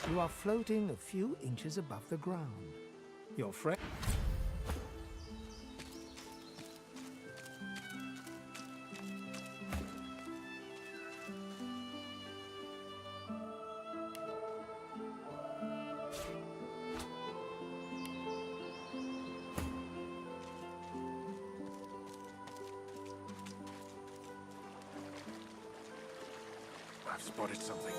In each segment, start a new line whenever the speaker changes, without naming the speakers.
You are floating a few inches above the ground. Your friend...
I've spotted something.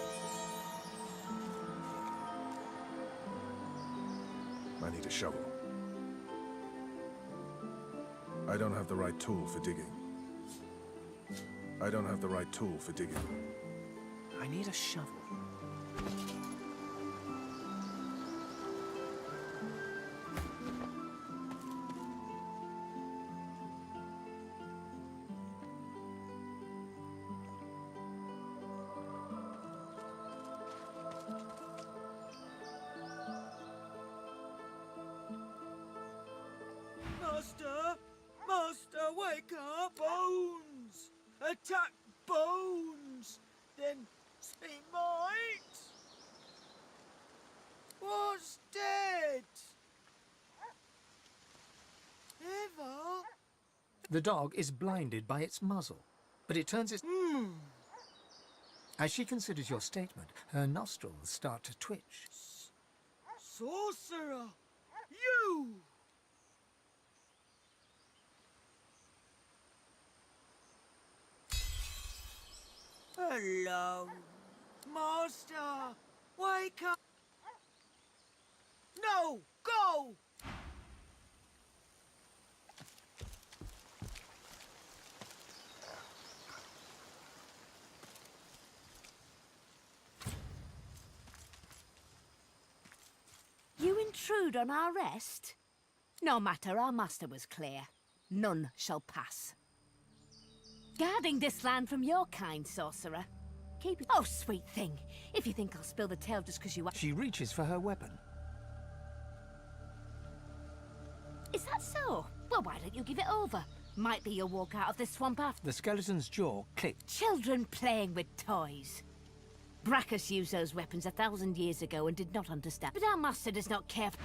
I need a shovel. I don't have the right tool for digging. I don't have the right tool for digging.
I need a shovel.
Master! Master, wake up! Bones! Attack Bones! Then see might! Was dead! Ever?
The dog is blinded by its muzzle, but it turns its... As she considers your statement, her nostrils start to twitch.
Sorcerer! You! Hello, Master! Wake up! No! Go!
You intrude on our rest? No matter, our master was clear. None shall pass. Guarding this land from your kind, sorcerer. Keep it... Oh, sweet thing. If you think I'll spill the tale just because you...
She reaches for her weapon.
Is that so? Well, why don't you give it over? Might be you'll walk out of this swamp after...
The skeleton's jaw clicked.
Children playing with toys. Brachus used those weapons 1,000 years ago and did not understand. But our master does not care for...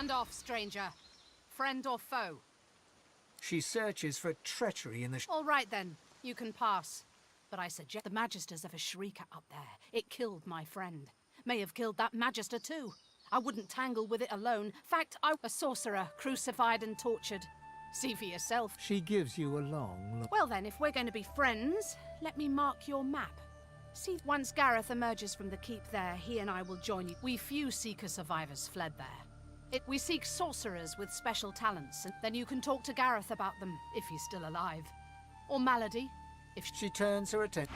Stand off, stranger. Friend or foe?
She searches for treachery in the...
All right then, you can pass. But I suggest the magisters of a shrieker up there. It killed my friend. May have killed that magister too. I wouldn't tangle with it alone. Fact, a sorcerer, crucified and tortured. See for yourself.
She gives you a long look.
Well then, if we're going to be friends, let me mark your map. See, once Gareth emerges from the keep there, he and I will join you. We few Seeker survivors fled there. We seek sorcerers with special talents, and then you can talk to Gareth about them, if he's still alive. Or Malady, if
She turns her attention.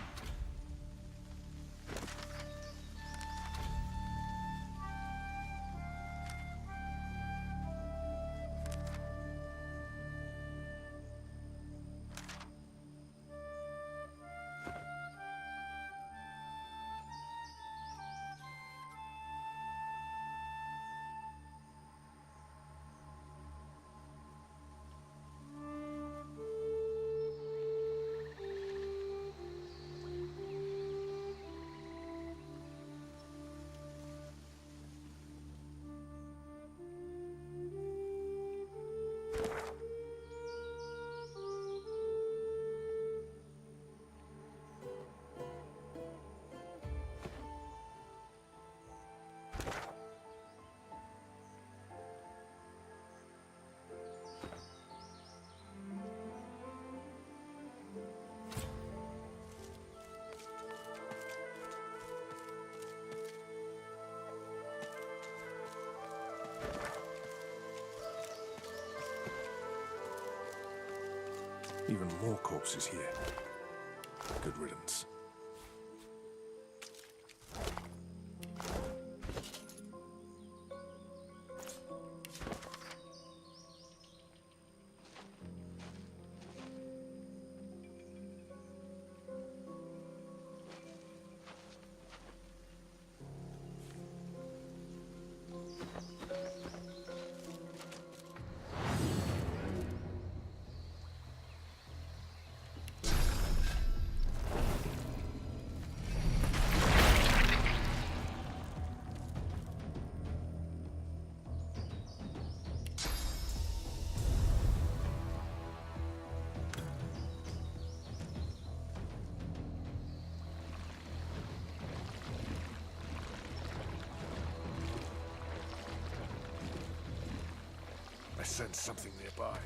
Even more corpses here. Good riddance. I sense something nearby.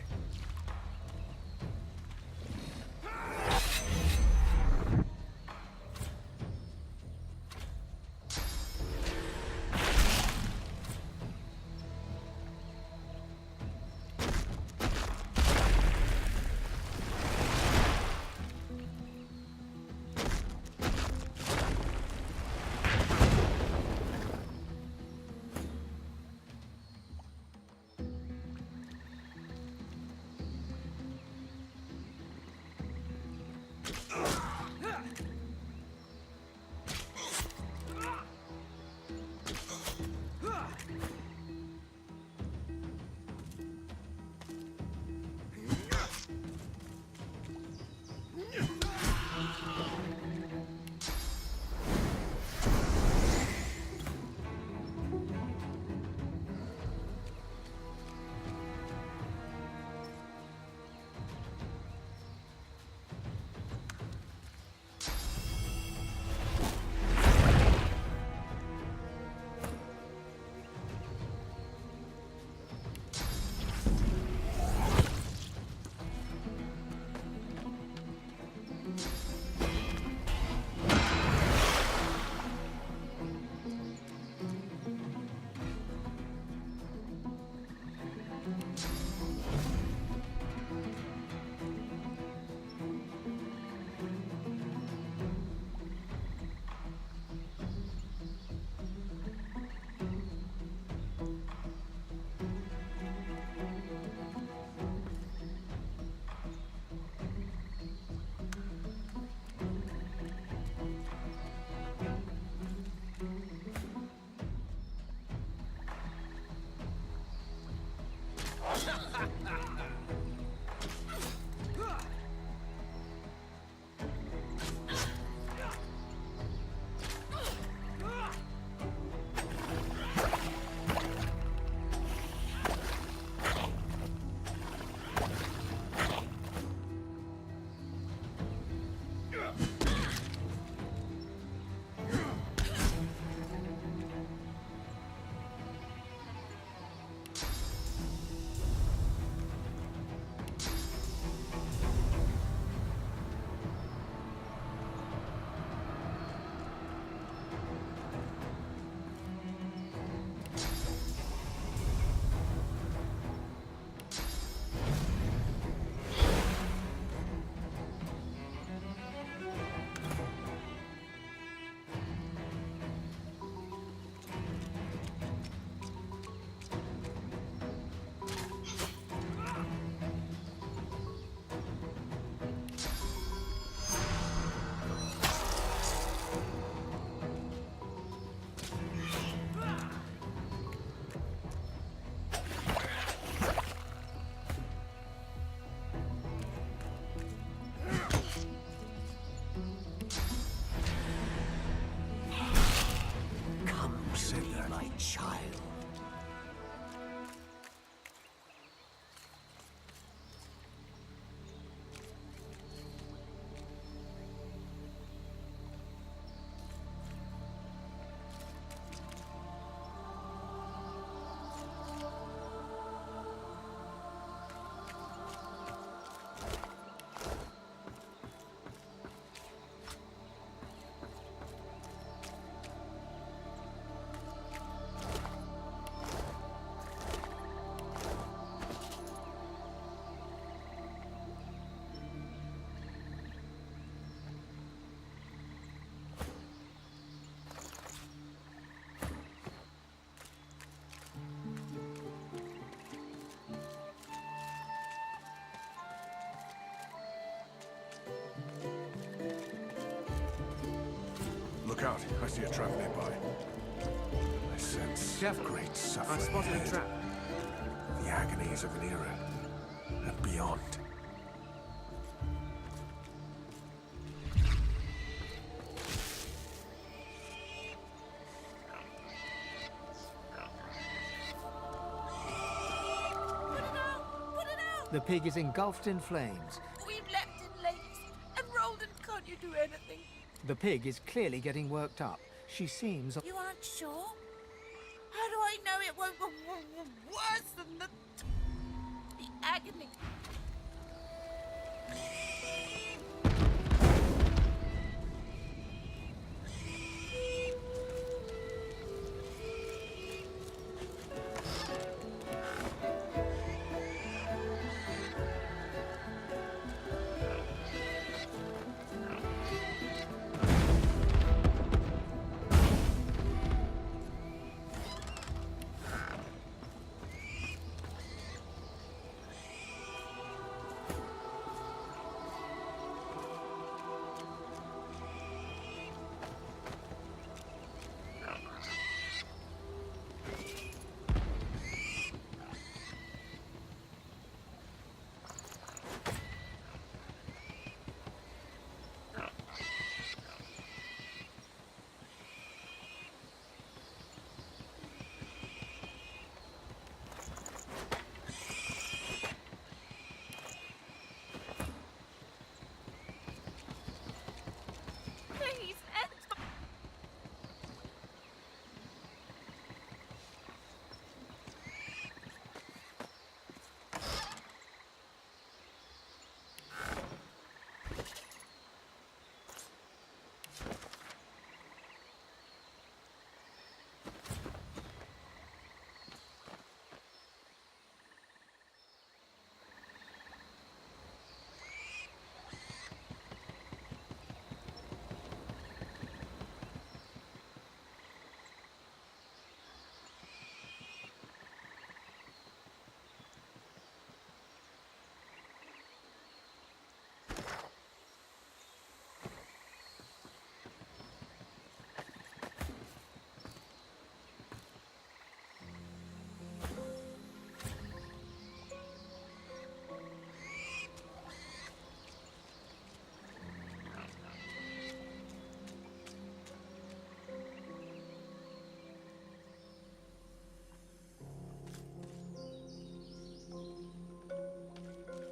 Look out. I see a trap nearby. I sense
Jeff,
great
I
suffering
spotted a
ahead.
trap.
The agonies of an era. And beyond.
The pig is engulfed in flames.
We've left it, ladies. And Roldan, can't you do anything?
The pig is clearly getting worked up. She seems...
You aren't sure? How do I know it won't be worse than the agony? Please,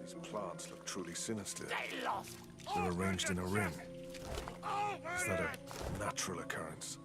These plants look truly sinister. They're arranged in a ring. Is that a natural occurrence?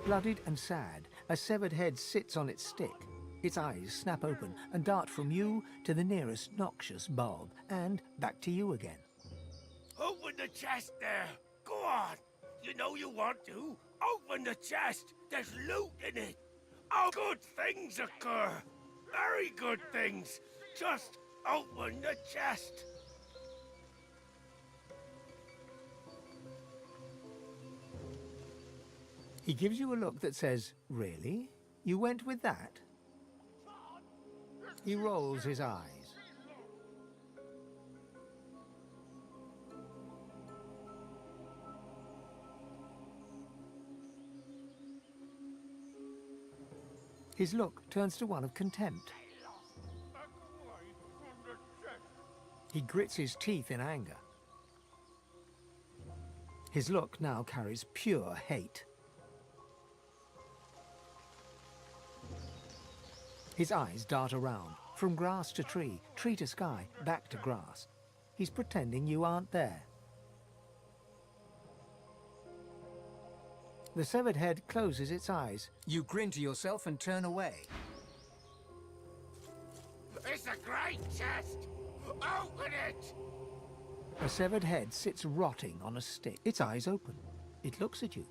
Bloodied and sad, a severed head sits on its stick. Its eyes snap open and dart from you to the nearest noxious bulb, and back to you again.
Open the chest there! Go on! You know you want to! Open the chest! There's loot in it! Oh, good things occur! Very good things! Just open the chest!
He gives you a look that says, "Really? You went with that?" He rolls his eyes. His look turns to one of contempt. He grits his teeth in anger. His look now carries pure hate. His eyes dart around, from grass to tree to sky, back to grass. He's pretending you aren't there. The severed head closes its eyes. You grin to yourself and turn away.
It's a great chest! Open it!
A severed head sits rotting on a stick, its eyes open. It looks at you.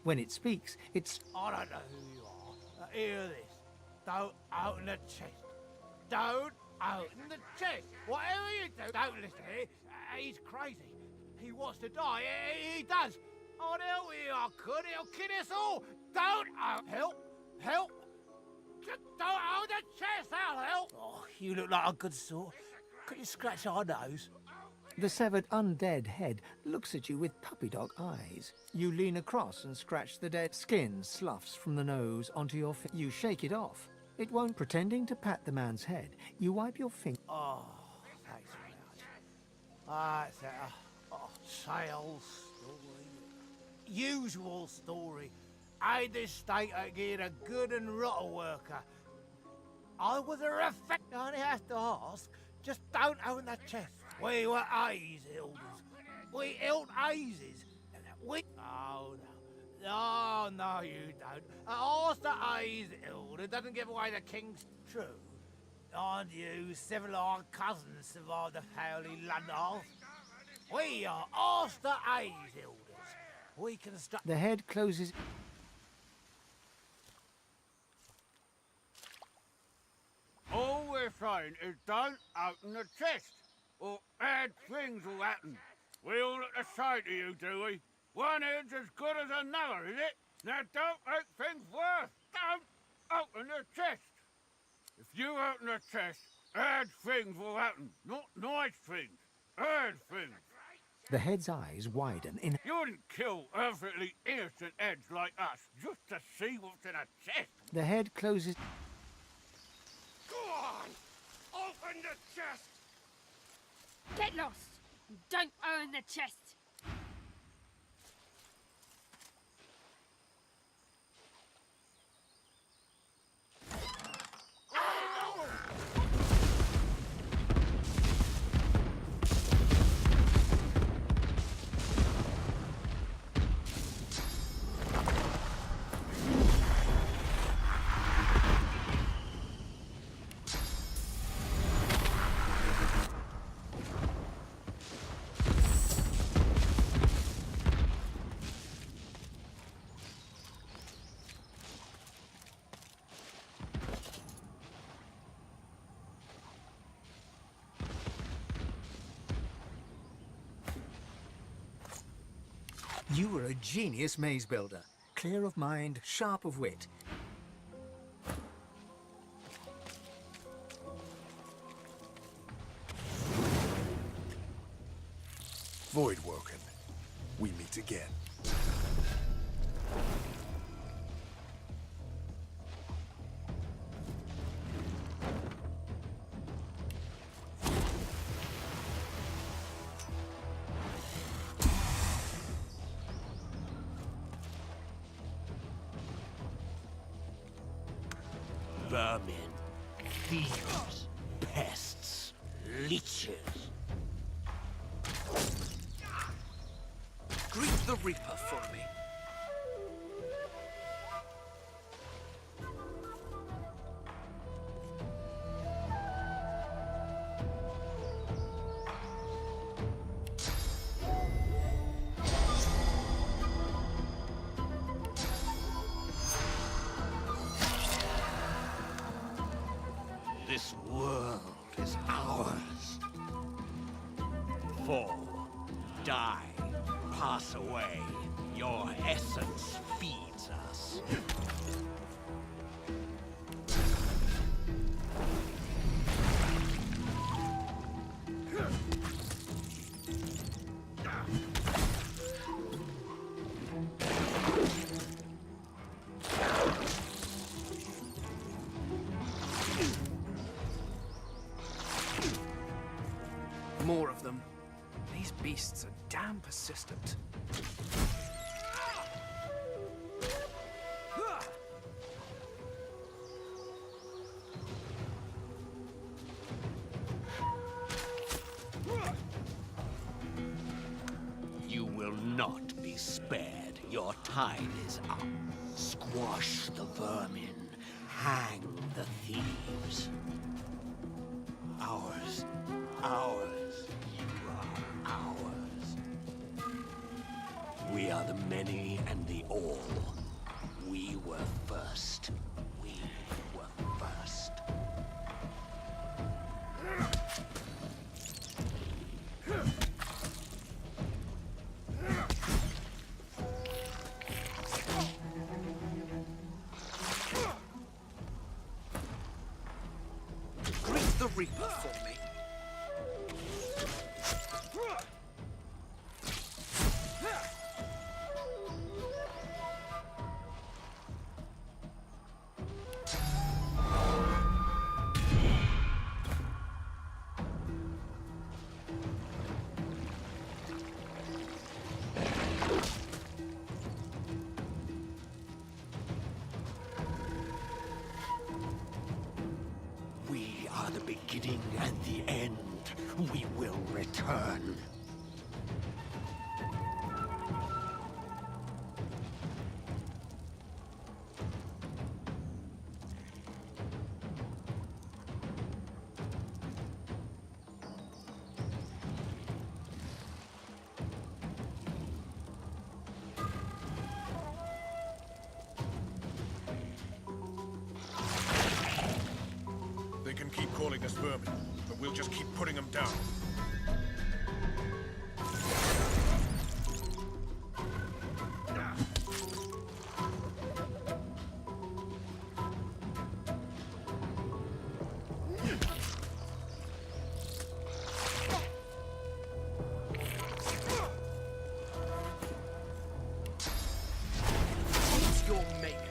When it speaks, it's...
I don't know who you are. Hear this. Don't open the chest. Don't
open the chest. Whatever you do, don't listen to him. He's crazy. He wants to die. He does. I'd help you, I could. He'll kill us all. Don't help. Help. Just don't hold the chest. I'll help. Oh, you look like a good sort. Could you scratch our nose?
The severed undead head looks at you with puppy dog eyes. You lean across and scratch the dead skin sloughs from the nose onto your finger. You shake it off. It won't. Pretending to pat the man's head, you wipe your finger.
Oh, thanks very much. It's a sales story. Usual story. I this state again a good and rotten worker. I was a refect. I only have to ask. Just don't open that chest. We were A's elders. We held A's. We... Oh, no. No, you don't. Ask the A's elder doesn't give away the king's true. And you, civilized cousins, survived the howly London. We are ask the A's elders. We construct...
The head closes.
All we're saying is don't open the chest, or bad things will happen. We all look the same to you, do we? One head's as good as another, is it? Now don't make things worse. Don't open the chest. If you open the chest, bad things will happen. Not nice things. Bad things.
The head's eyes widen in.
You wouldn't kill perfectly innocent heads like us just to see what's in a chest.
The head closes.
Go on! Open the chest!
Get lost! Don't own the chest!
You were a genius maze builder. Clear of mind, sharp of wit.
Void woken. We meet again.
Vermin, thieves, pests, leeches.
Greet the Reaper for me.
This world is ours. Fall, die, pass away. Your essence feeds us.
More of them. These beasts are damn persistent.
You will not be spared. Your tide is up. Squash the vermin. Hang the thieves. Ours. Ours. You are ours. We are the many and the all. We were first. We were first.
Reaper for me.
We are the beginning and the end. We will return.
They can keep calling us vermin, but we'll just keep putting them down.
Who's your maker?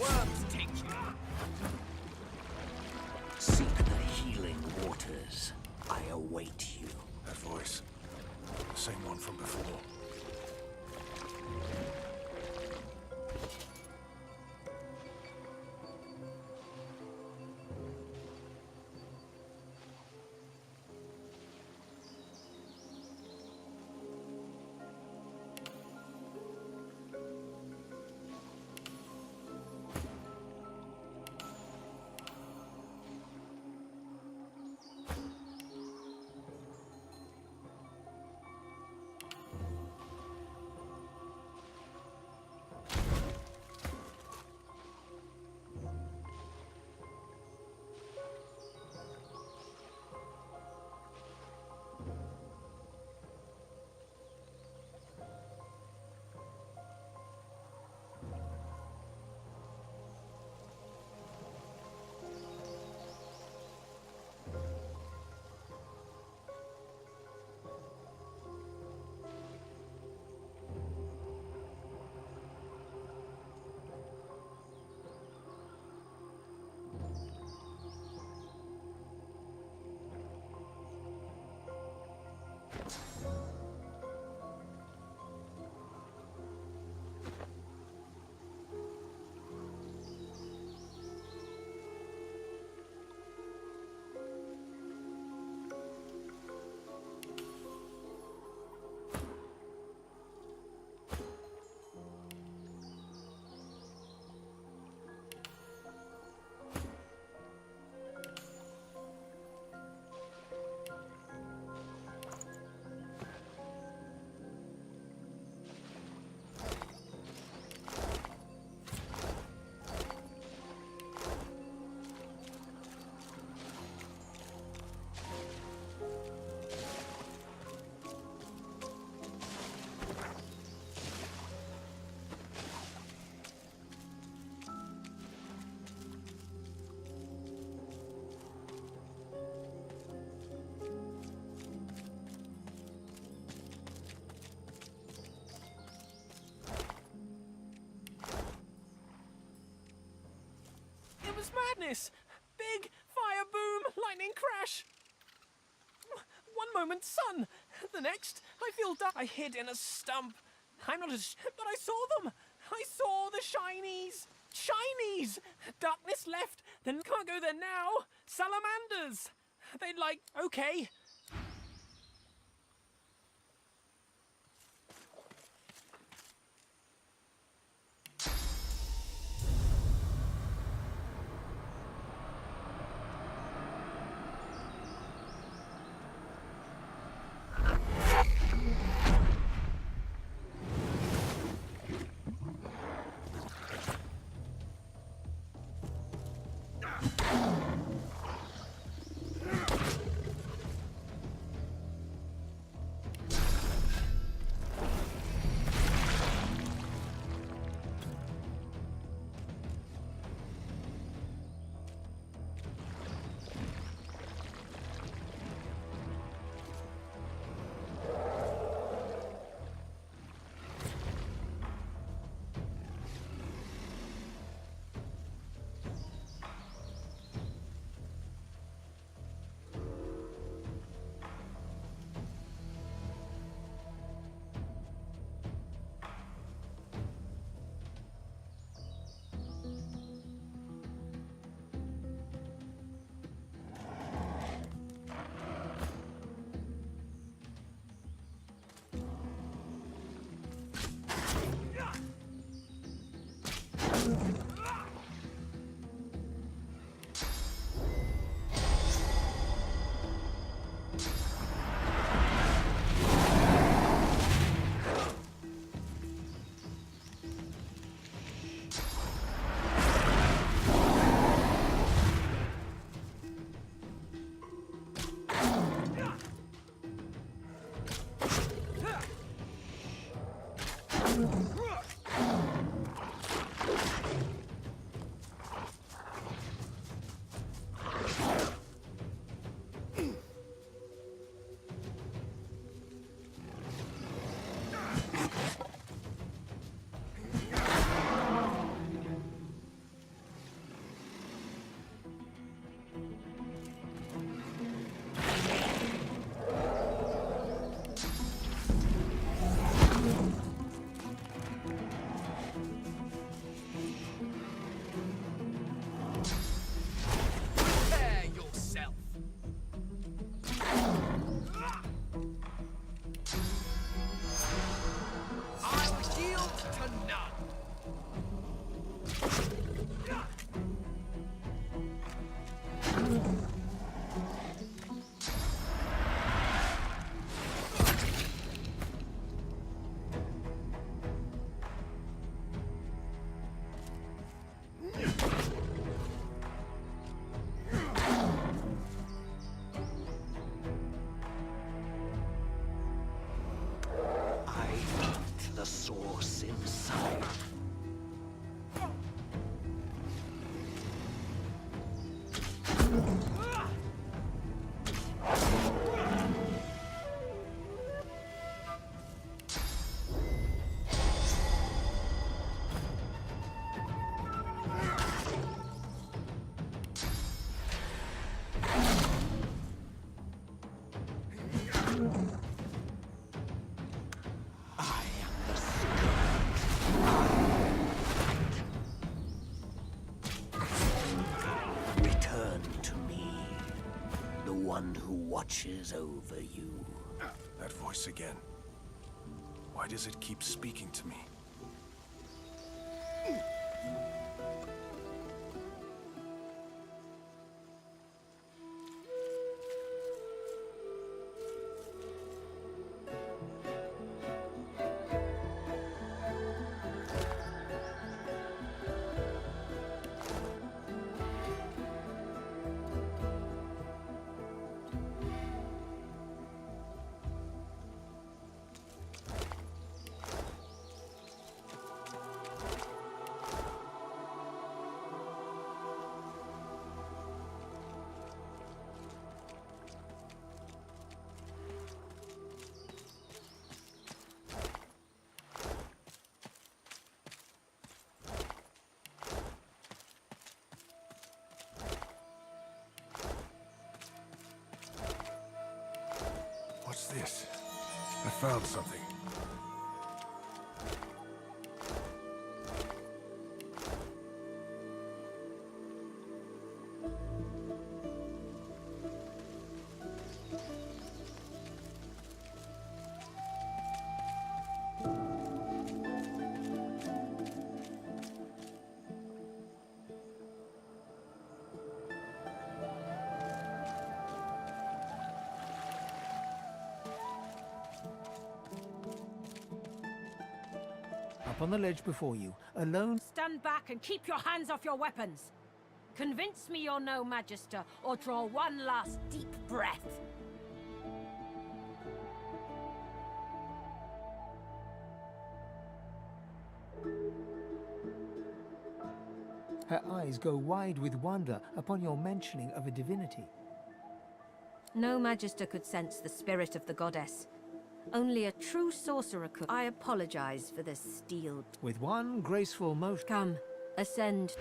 Worms take you.
Seek the healing waters. I await you.
That voice. The same one from before.
Madness! Big fire boom, lightning crash. One moment sun, the next I feel I hid in a stump. I'm not as but I saw them. I saw the shinies. Shinies! Darkness left, then can't go there now. Salamanders! They'd like, okay.
The source inside. One who watches over you.
That voice again. Why does it keep speaking to me? What's this? I found something.
up on the ledge before you, alone.
Stand back and keep your hands off your weapons. Convince me you're no magister, or draw one last deep breath.
Her eyes go wide with wonder upon your mentioning of a divinity.
No magister could sense the spirit of the goddess. Only a true sorcerer could. I apologize for this steel.
With one graceful motion.
Come, ascend.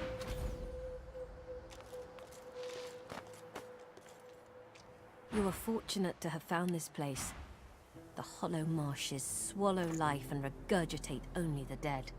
You are fortunate to have found this place. The hollow marshes swallow life and regurgitate only the dead.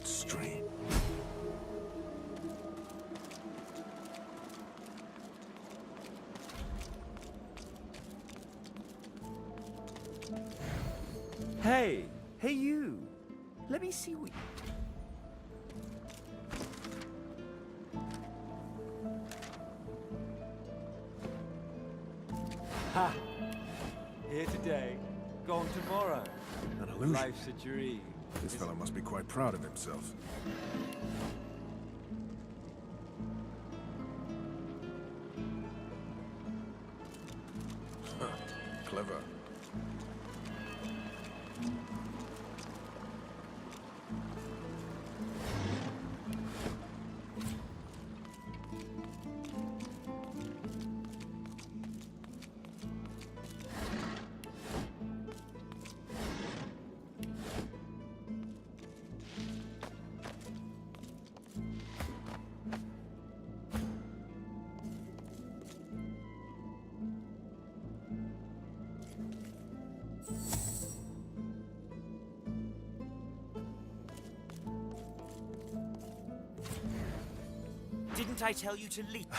Strange.
Hey, hey you. Let me see what... Ha! Here today, gone tomorrow.
An illusion.
Life's a dream.
This fellow must be quite proud of himself. Huh. Clever.
Didn't I tell you to leap?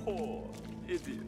Poor idiot.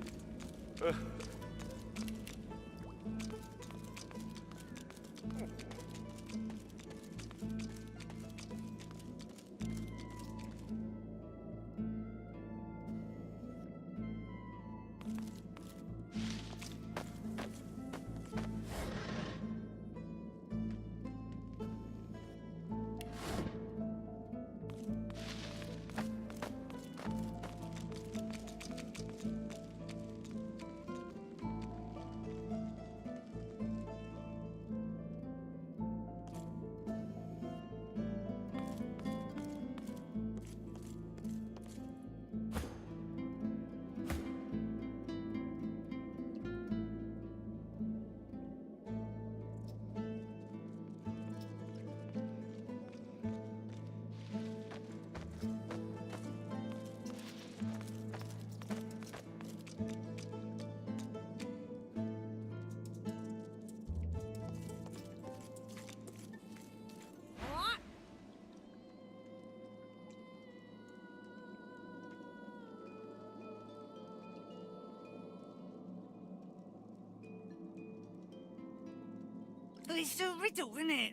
It's a riddle, isn't it?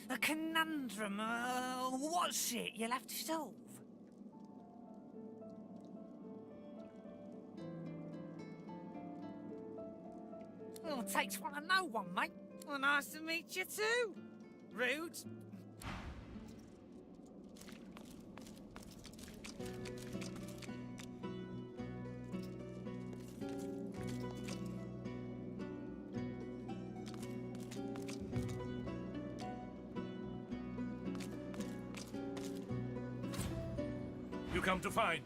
A conundrum. What's it you'll have to solve? Well, it takes one to know one, mate. Well, nice to meet you too. Rude.
You come to find.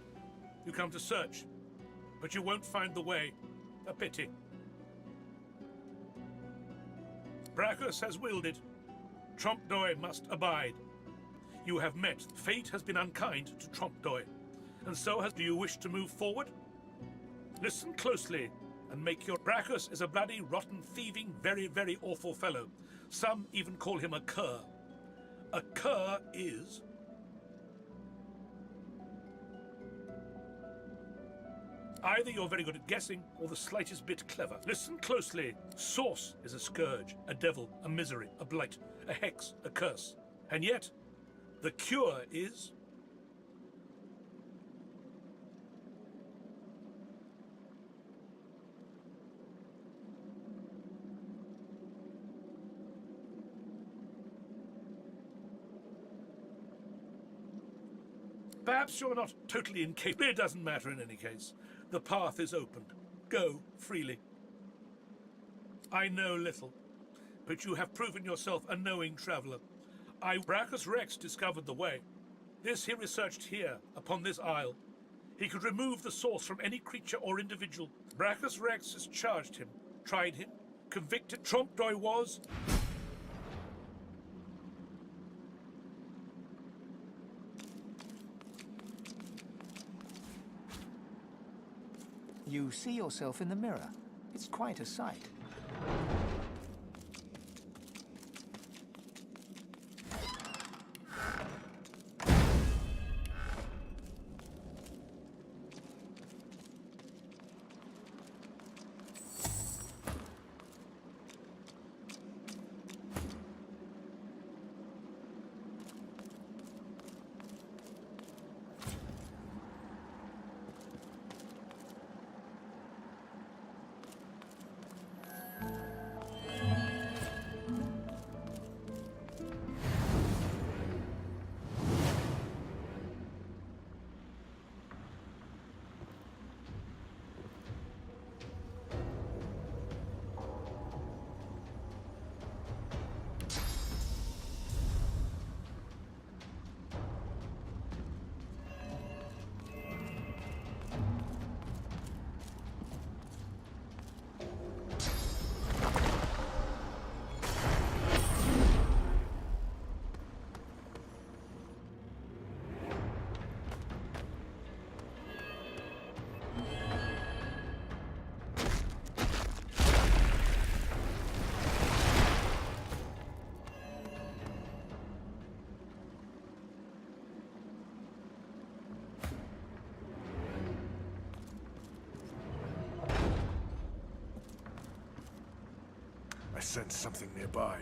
You come to search. But you won't find the way. A pity. Brachus has willed it. Trompdoy must abide. You have met. Fate has been unkind to Trompdoy. And so has... Do you wish to move forward? Listen closely and make your... Brachus is a bloody, rotten, thieving, very, very awful fellow. Some even call him a cur. A cur is... Either you're very good at guessing, or the slightest bit clever. Listen closely. Source is a scourge, a devil, a misery, a blight, a hex, a curse. And yet, the cure is... Perhaps you're not totally incapable. It doesn't matter in any case. The path is opened. Go freely. I know little, but you have proven yourself a knowing traveller. Brachus Rex discovered the way. This he researched here, upon this isle. He could remove the source from any creature or individual. Brachus Rex has charged him, tried him, convicted. Trompdoy was...
You see yourself in the mirror. It's quite a sight.
I sense something nearby.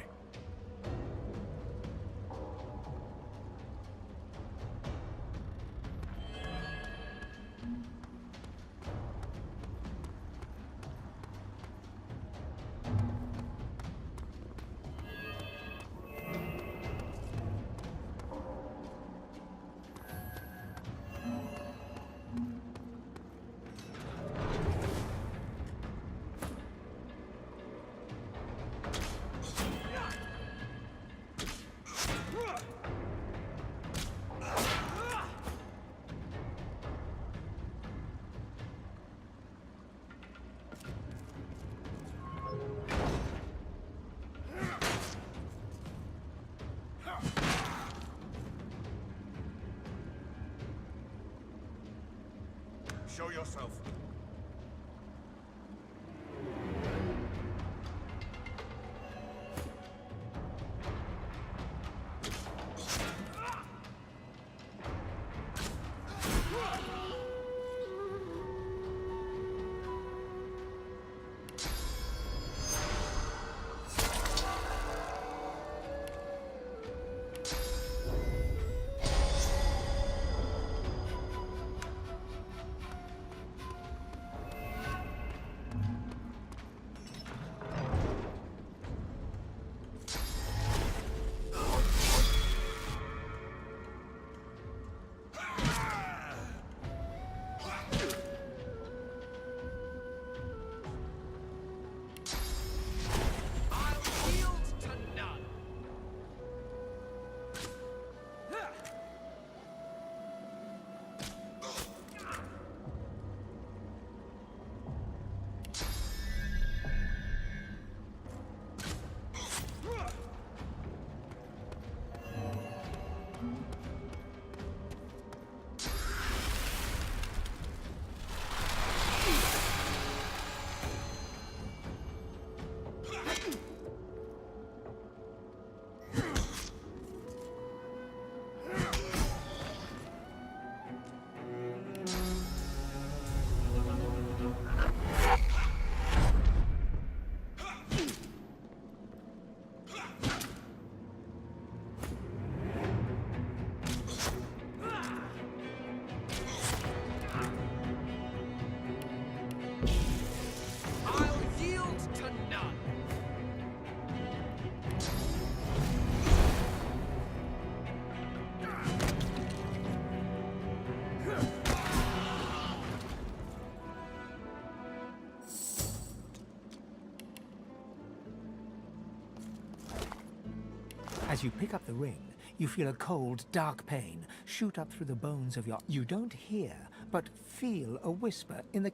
Show yourself.
As you pick up the ring, you feel a cold, dark pain shoot up through the bones of your... You don't hear, but feel a whisper in the...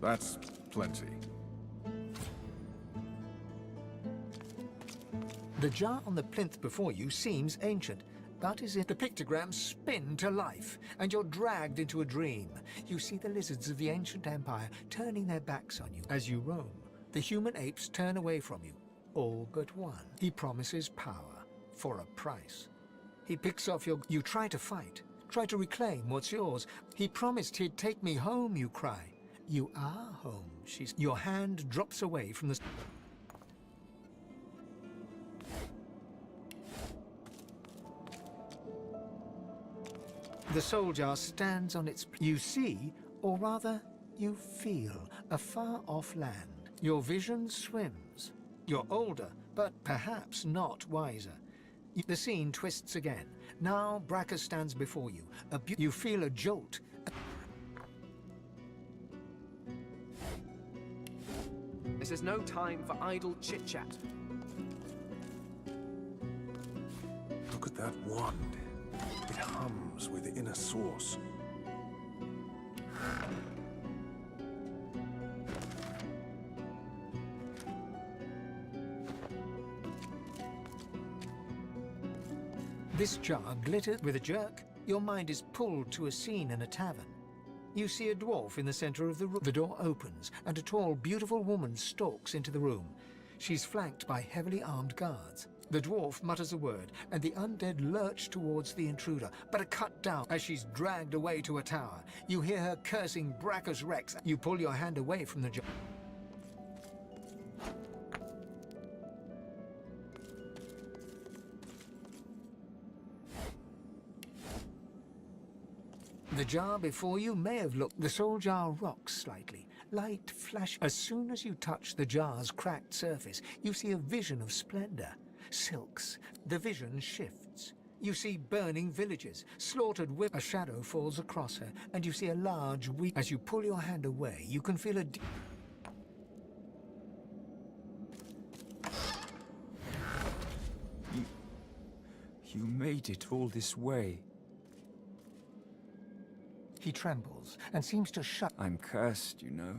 That's plenty.
The jar on the plinth before you seems ancient, but as if the pictograms spin to life, and you're dragged into a dream. You see the lizards of the ancient empire turning their backs on you as you roam. The human apes turn away from you, all but one. He promises power for a price. He picks off your... You try to fight, try to reclaim what's yours. He promised he'd take me home, you cry. You are home, she's... Your hand drops away from the... The soul jar stands on its... You see, or rather, you feel, a far-off land. Your vision swims. You're older, but perhaps not wiser. The scene twists again. Now Braca stands before you. You feel a jolt.
This is no time for idle chit-chat.
Look at that wand. It hums with the inner source.
This jar glitters with a jerk. Your mind is pulled to a scene in a tavern. You see a dwarf in the center of the room. The door opens, and a tall, beautiful woman stalks into the room. She's flanked by heavily armed guards. The dwarf mutters a word, and the undead lurch towards the intruder, but are cut down as she's dragged away to a tower. You hear her cursing Bracchus Rex. You pull your hand away from the jar. The jar before you may have looked... The soul jar rocks slightly. Light flash. As soon as you touch the jar's cracked surface, you see a vision of splendor. Silks. The vision shifts. You see burning villages, slaughtered women. A shadow falls across her, and you see a large weep. As you pull your hand away, you can feel a...
You made it all this way.
He trembles and seems to shut...
I'm cursed, you know.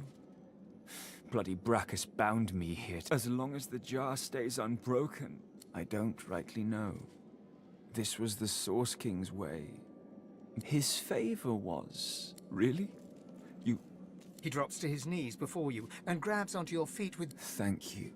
Bloody Bracchus bound me here. As long as the jar stays unbroken, I don't rightly know. This was the Source King's way. His favor was... Really? You...
He drops to his knees before you and grabs onto your feet with...
Thank you.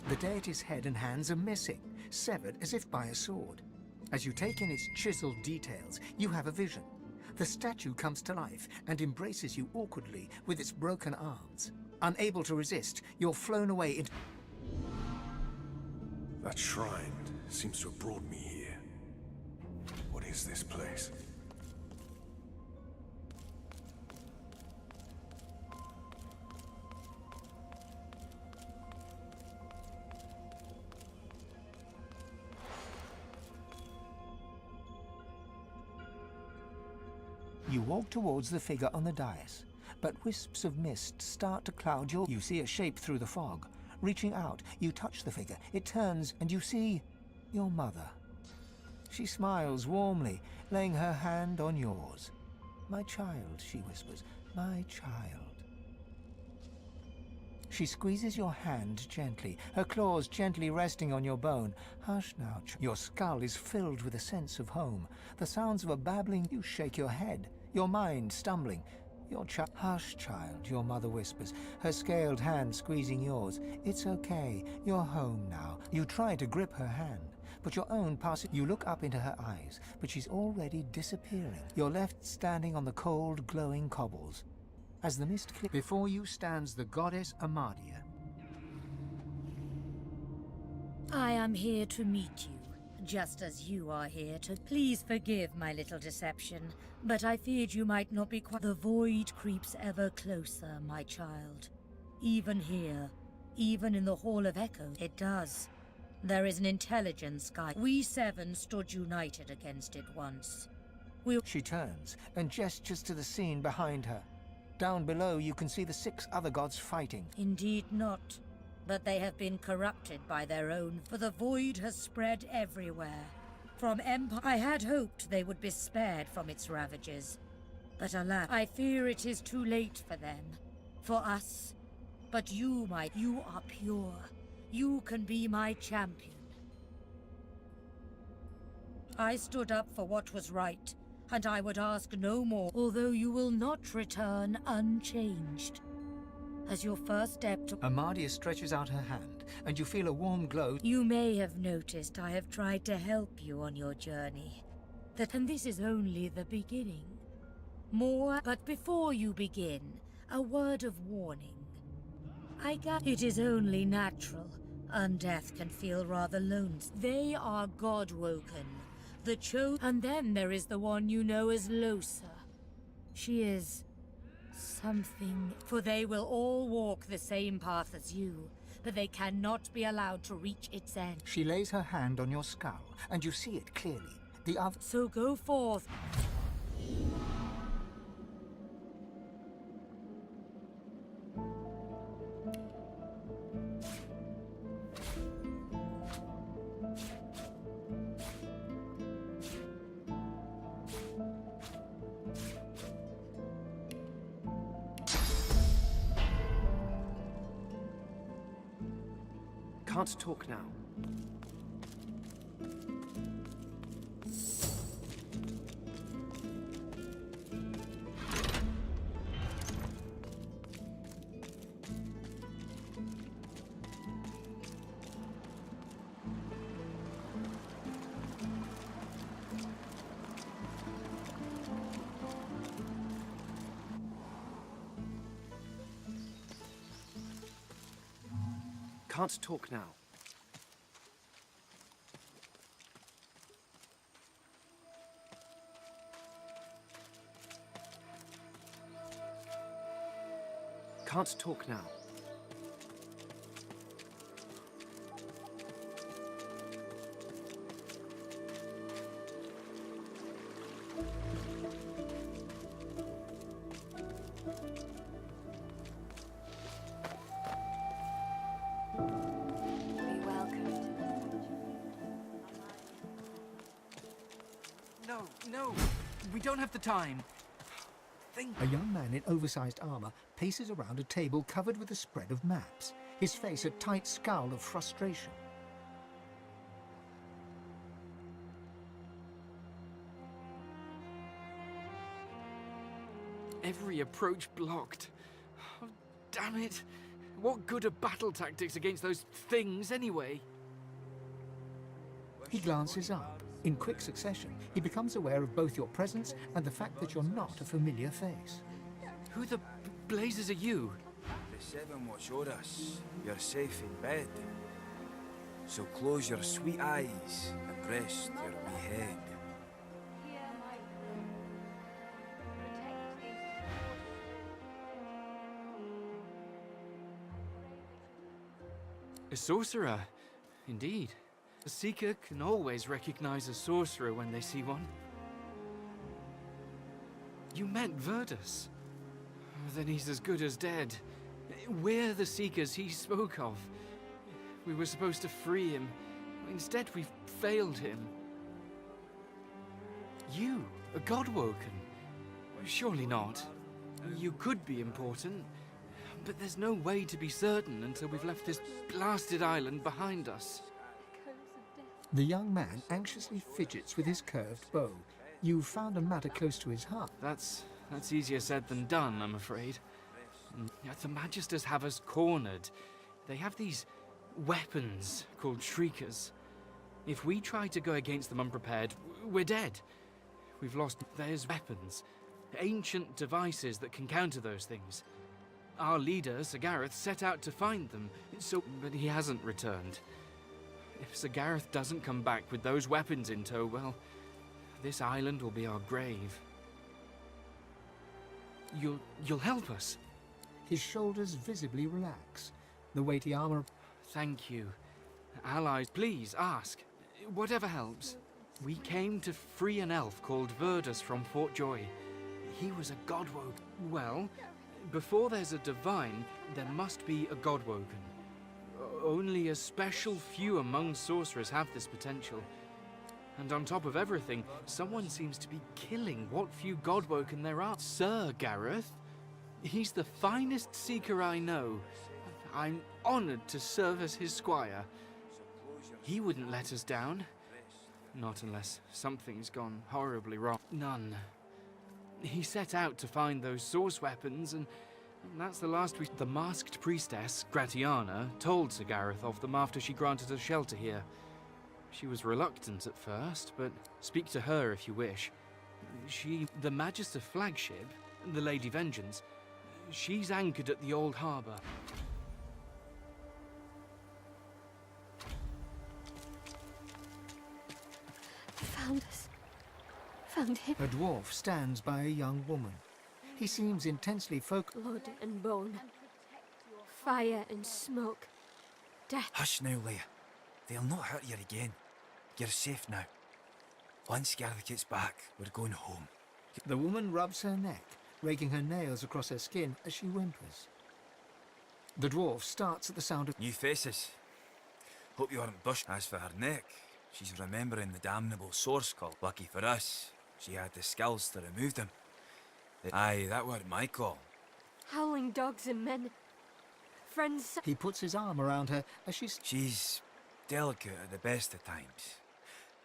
The deity's head and hands are missing, severed as if by a sword. As you take in its chiseled details, you have a vision. The statue comes to life and embraces you awkwardly with its broken arms. Unable to resist, you're flown away into...
That shrine seems to have brought me here. What is this place?
You walk towards the figure on the dais, but wisps of mist start to cloud your... You see a shape through the fog. Reaching out, you touch the figure. It turns, and you see your mother. She smiles warmly, laying her hand on yours. "My child," she whispers, "my child." She squeezes your hand gently, her claws gently resting on your bone. "Hush now, Your skull is filled with a sense of home. The sounds of a babbling... You shake your head, your mind stumbling. Your child... "Hush, child," your mother whispers, her scaled hand squeezing yours. "It's okay. You're home now." You try to grip her hand, but your own passes... You look up into her eyes, but she's already disappearing. You're left standing on the cold, glowing cobbles. As the mist clears, before you stands the goddess Amadia.
I am here to meet you, just as you are here to... Please forgive my little deception, but I feared you might not be quite... The void creeps ever closer, my child. Even here, even in the Hall of Echoes, it does. There is an intelligence guide. We seven stood united against it once.
She turns and gestures to the scene behind her. Down below, you can see the 6 other gods fighting.
Indeed not. But they have been corrupted by their own, for the void has spread everywhere. From Empire, I had hoped they would be spared from its ravages. But alas, I fear it is too late for them. For us. But you are pure. You can be my champion. I stood up for what was right, and I would ask no more, although you will not return unchanged. As your first step to...
Amadia stretches out her hand, and you feel a warm glow.
You may have noticed I have tried to help you on your journey. And this is only the beginning. More, but before you begin, a word of warning. It is only natural. Undeath can feel rather lonesome. They are God-woken. The and then there is the one you know as Losa. She is... something... For they will all walk the same path as you, but they cannot be allowed to reach its end.
She lays her hand on your skull, and you see it clearly. The other...
So go forth.
Can't talk now. Can't talk now. Can't talk now. No, we don't have the time.
A young man in oversized armor paces around a table covered with a spread of maps, his face a tight scowl of frustration.
Every approach blocked. Oh, damn it. What good are battle tactics against those things anyway?
He glances up. In quick succession, he becomes aware of both your presence and the fact that you're not a familiar face.
Who the blazes are you?
The 7 watch o'er us. You're safe in bed. So close your sweet eyes and rest your wee head.
A sorcerer, indeed. A seeker can always recognize a sorcerer when they see one. You meant Verdus. Then he's as good as dead. We're the Seekers he spoke of. We were supposed to free him. Instead, we've failed him. You, a Godwoken? Surely not. You could be important, but there's no way to be certain until we've left this blasted island behind us.
The young man anxiously fidgets with his curved bow. You've found a matter close to his heart.
That's easier said than done, I'm afraid. The Magisters have us cornered. They have these weapons called Shriekers. If we try to go against them unprepared, we're dead. We've lost their weapons, ancient devices that can counter those things. Our leader, Sir Gareth, set out to find them, but he hasn't returned. If Sir Gareth doesn't come back with those weapons in tow, well, this island will be our grave. You'll help us?
His shoulders visibly relax. The weighty armor...
Thank you. Allies, please, ask. Whatever helps. We came to free an elf called Verdus from Fort Joy. He was a Godwoken. Well, before there's a divine, there must be a Godwoken. Only a special few among sorcerers have this potential. And on top of everything, someone seems to be killing what few Godwoken there are. Sir Gareth? He's the finest seeker I know. I'm honored to serve as his squire. He wouldn't let us down. Not unless something's gone horribly wrong. None. He set out to find those source weapons, and that's the last we... The masked priestess, Gratiana, told Sir Gareth of them after she granted us shelter here. She was reluctant at first, but speak to her if you wish. The Magister flagship, the Lady Vengeance, she's anchored at the old harbour.
Found us. Found him.
A dwarf stands by a young woman. He seems intensely focused.
Blood and bone. Fire and smoke. Death.
Hush now, Leia. They'll not hurt you again. You're safe now. Once Gareth gets back, we're going home.
The woman rubs her neck, raking her nails across her skin as she whimpers. The dwarf starts at the sound of
new faces. Hope you aren't bushed. As for her neck, she's remembering the damnable source call. Lucky for us, she had the skills to remove them. Aye, that weren't my call.
Howling dogs and men. Friends.
He puts his arm around her as
She's delicate at the best of times.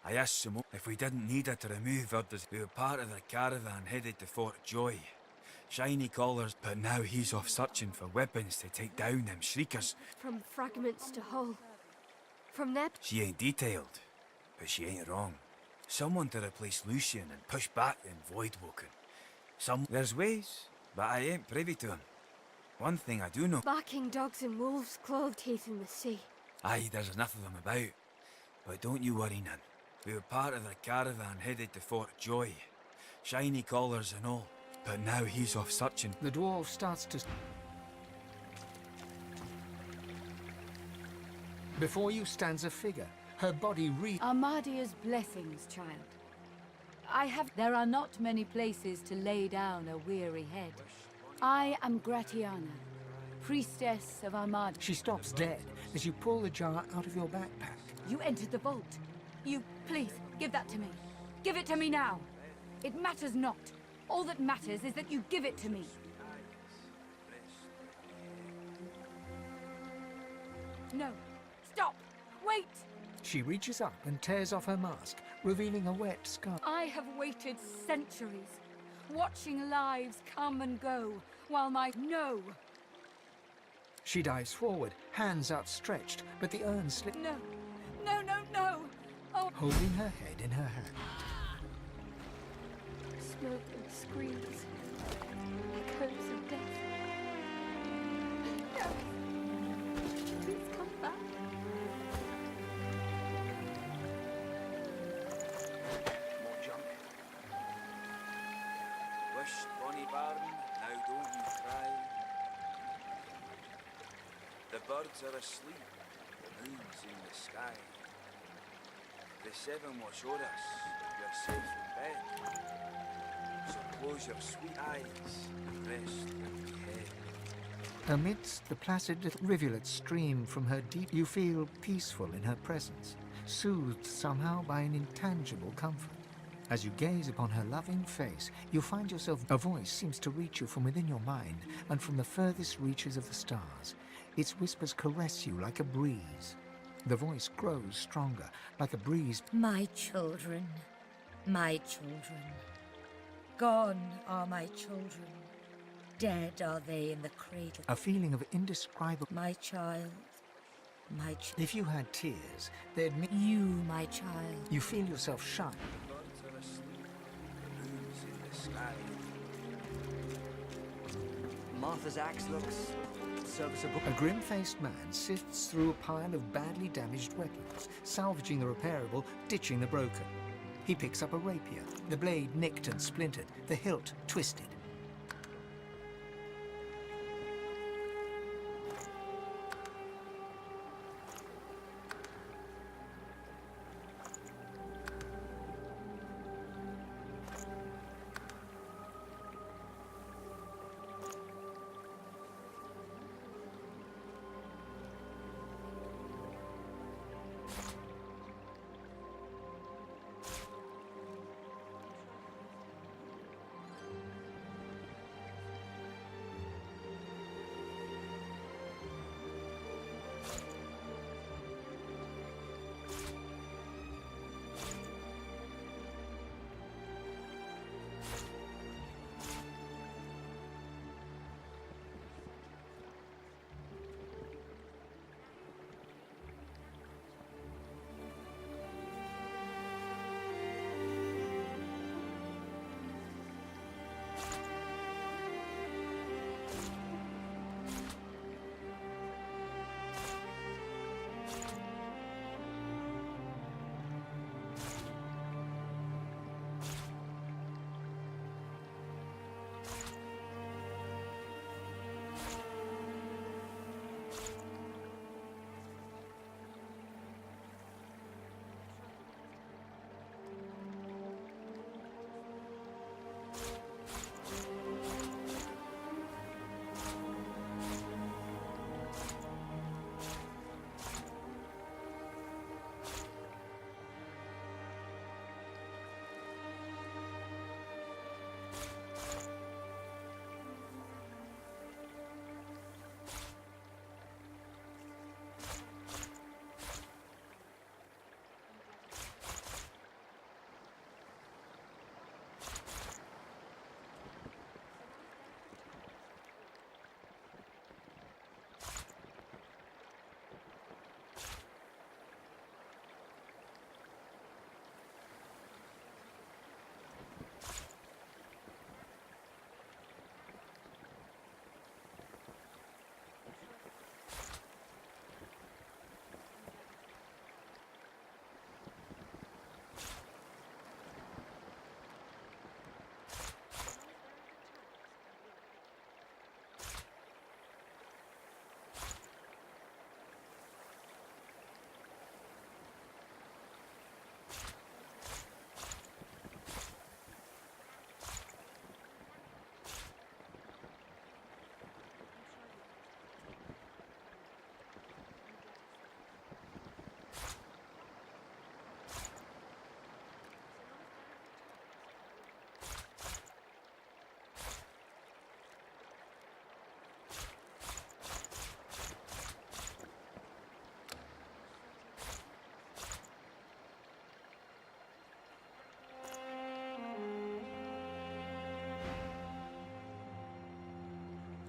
I asked Simone if we didn't need her to remove others. We were part of the caravan headed to Fort Joy. Shiny collars, but now he's off searching for weapons to take down them shriekers.
From fragments to whole. From that.
She ain't detailed, but she ain't wrong. Someone to replace Lucian and push back them Voidwoken. There's ways, but I ain't privy to them. One thing I do know.
Barking dogs and wolves clawed teeth in the sea.
Aye, there's enough of them about. But don't you worry, Nan. We were part of the caravan headed to Fort Joy. Shiny collars and all. But now he's off searching.
The dwarf starts to... Before you stands a figure. Her body
Armadia's blessings, child. There are not many places to lay down a weary head. I am Gratiana, priestess of Armadia.
She stops dead as you pull the jar out of your backpack.
You entered the vault. Please, give that to me. Give it to me now. It matters not. All that matters is that you give it to me. No. Stop. Wait.
She reaches up and tears off her mask, revealing a wet scar.
I have waited centuries, watching lives come and go, while No!
She dives forward, hands outstretched, but the urn slips.
No! No, no, no! Oh!
Holding her head in her hand.
Smoke and screams. Echoes of death. No! Please come back.
More junk. Wish, Bonnie Barn, now don't you cry. The birds are asleep, the moon's in the sky. The seven watch o'er us, you're safe in bed. So close your sweet eyes and rest your head.
Amidst the placid rivulets stream from her deep, you feel peaceful in her presence, soothed somehow by an intangible comfort. As you gaze upon her loving face, you find yourself, a voice seems to reach you from within your mind and from the furthest reaches of the stars. Its whispers caress you like a breeze. The voice grows stronger, like a breeze.
My children, my children. Gone are my children. Dead are they in the cradle.
A feeling of indescribable...
My child, my child.
If you had tears, they'd mean...
You, my child.
You feel yourself shine.
Martha's axe looks serviceable.
A grim-faced man sifts through a pile of badly damaged weapons, salvaging the repairable, ditching the broken. He picks up a rapier, the blade nicked and splintered, the hilt twisted.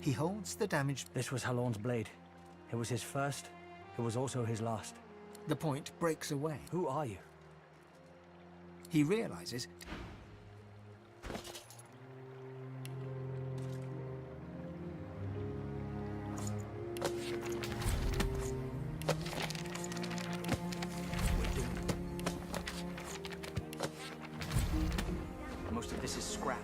He holds the damaged...
This was Halorn's blade. It was his first. It was also his last.
The point breaks away.
Who are you?
He realizes...
Most of this is scrap.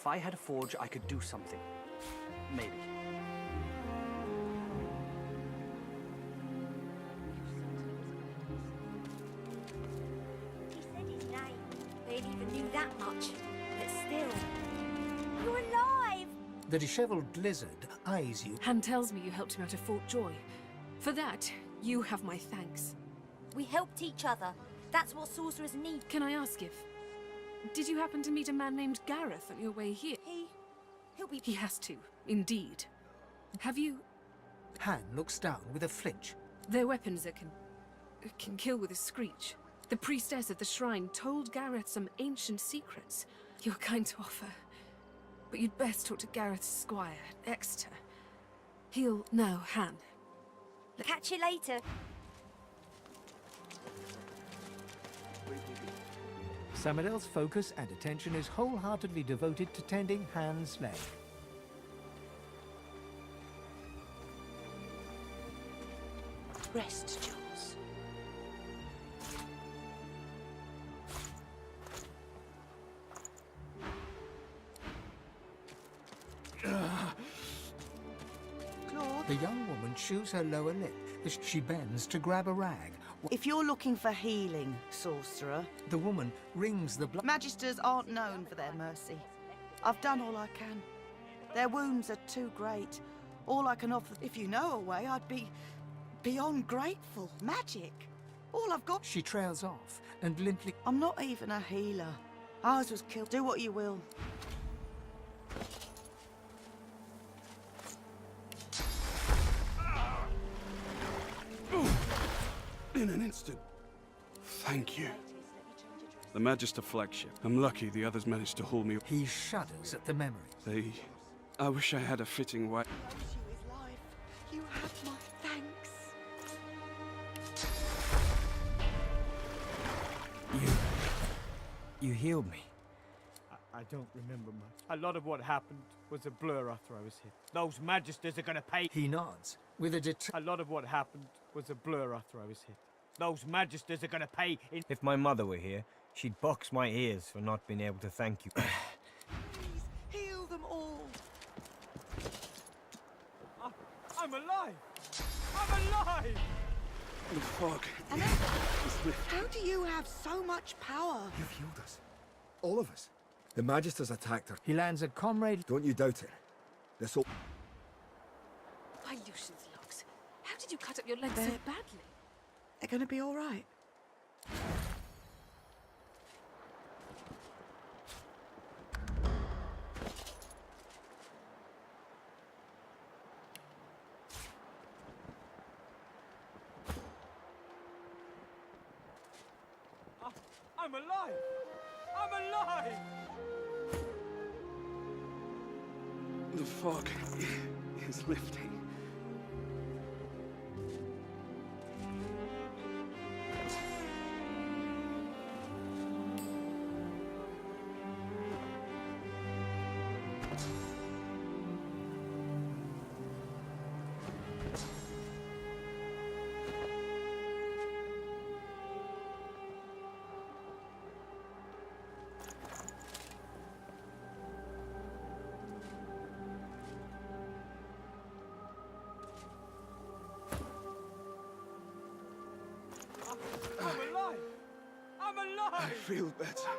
If I had a forge, I could do something. Maybe.
He said his name. They even knew that much. But still. You're alive!
The dishevelled lizard eyes you.
Han tells me you helped him out of Fort Joy. For that, you have my thanks.
We helped each other. That's what sorcerers need.
Can I ask if... Did you happen to meet a man named Gareth on your way here?
He'll be...
He has to, indeed. Have you...
Han looks down with a flinch.
They're weapons that can kill with a screech. The priestess at the shrine told Gareth some ancient secrets. You're kind to offer. But you'd best talk to Gareth's squire, Exeter. He'll know Han.
Catch you later.
Samadel's focus and attention is wholeheartedly devoted to tending Han's leg.
Rest, Jules.
The young woman chews her lower lip as she bends to grab a rag.
If you're looking for healing, sorcerer,
the woman wrings the blood.
Magisters aren't known for their mercy. I've done all I can. Their wounds are too great. All I can offer, if you know a way, I'd be beyond grateful. Magic. All I've got.
She trails off and limply.
I'm not even a healer. Ours was killed. Do what you will.
In an instant. Thank you. The Magister flagship. I'm lucky the others managed to haul me.
He shudders at the memory.
I wish I had a fitting way.
You have my thanks.
You healed me.
I don't remember much. A lot of what happened was a blur after I was hit. Those Magisters are gonna pay.
He nods with a
lot of what happened was a blur after I was hit. Those Magisters are gonna pay in.
If my mother were here, she'd box my ears for not being able to thank you.
Please, heal them all.
I'm alive! I'm alive!
The fog.
And how do you have so much power?
You've healed us. All of us. The Magisters attacked her.
He lands a comrade.
Don't you doubt it. This'll...
By Lucian's locks. How did you cut up your legs so badly?
They're gonna be all right.
I'm alive! I'm alive!
The fog is lifting.
I'm alive! I'm alive!
I feel better.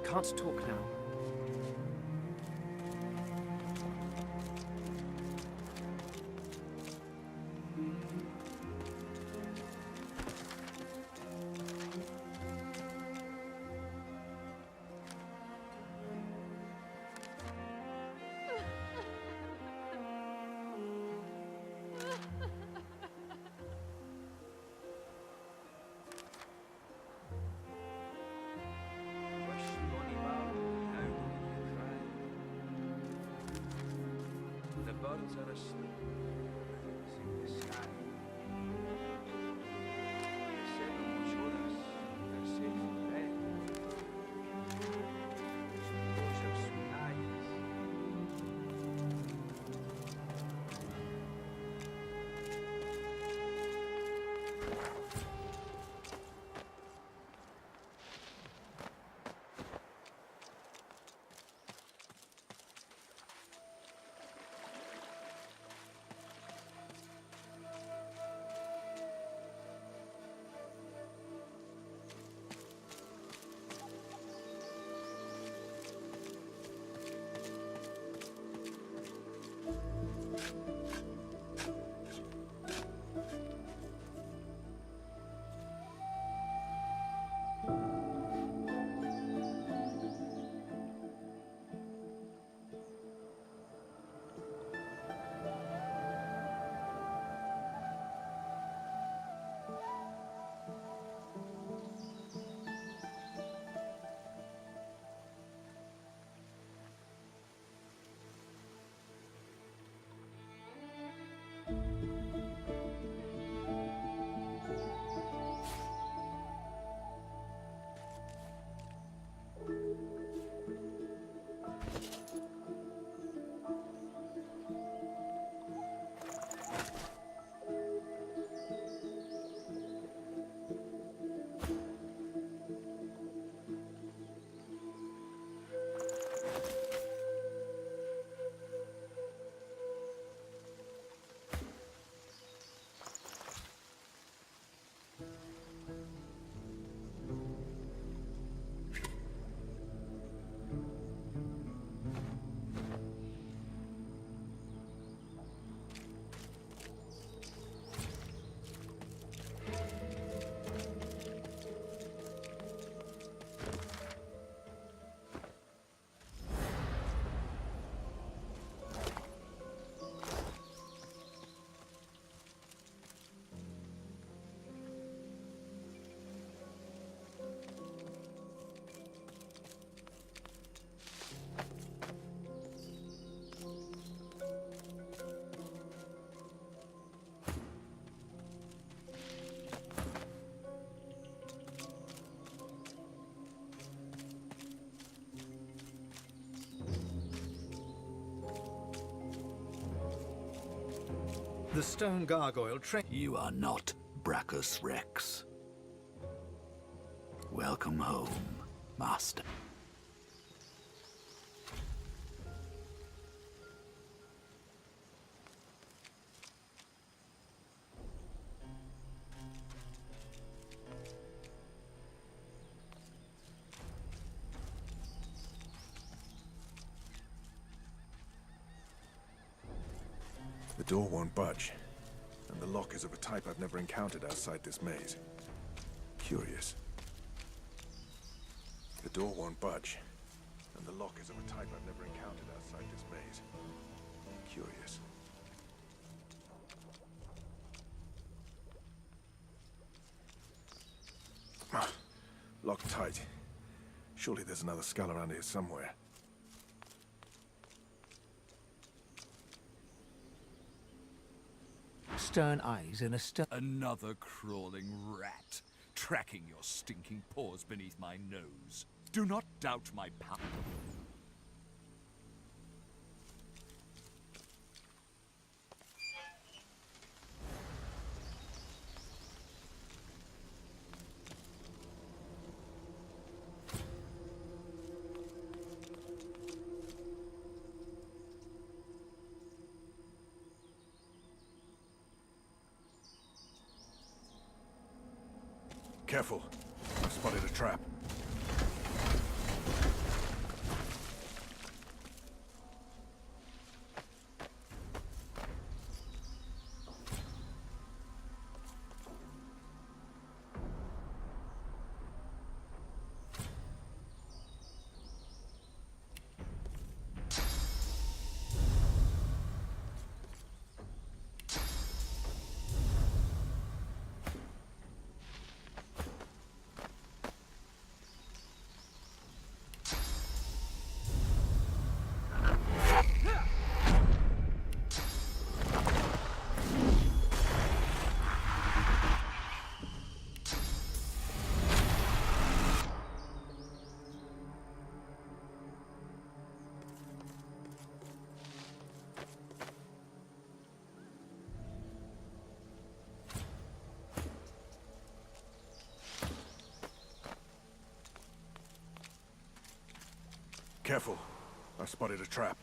Can't talk now.
The birds are asleep. In the sky. The seven will show us they're safe in bed. Close your sweet eyes.
The stone gargoyle
You are not Brachus Rex. Welcome home, Master.
The door won't budge, and the lock is of a type I've never encountered outside this maze. Curious. The door won't budge, and the lock is of a type I've never encountered outside this maze. Curious. Locked tight. Surely there's another skull around here somewhere.
Stern eyes and a stern...
Another crawling rat, tracking your stinking paws beneath my nose. Do not doubt my power.
Careful. I've spotted a trap. Careful. I've spotted a trap.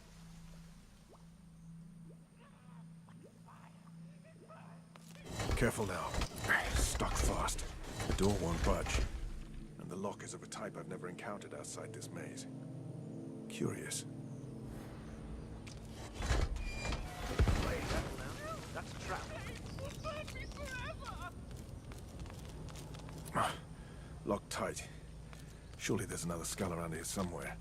Careful now. Stuck fast. The door won't budge. And the lock is of a type I've never encountered outside this maze. Curious.
That's a trap.
Locked tight. Surely there's another skull around here somewhere.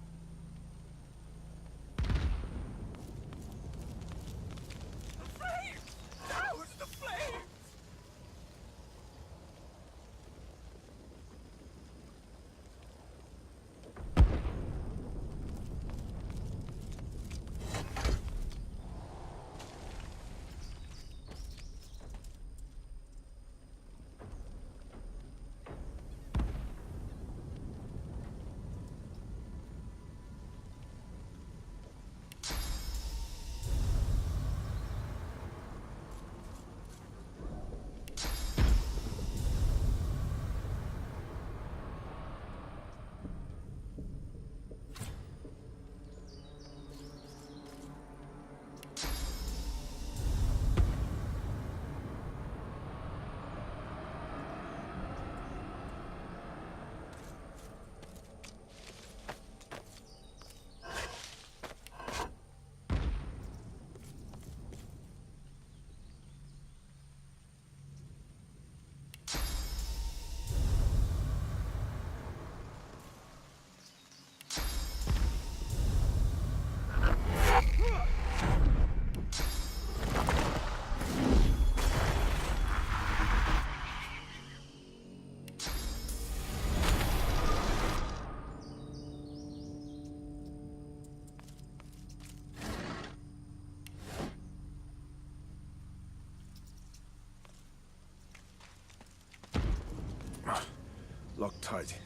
Locked tight.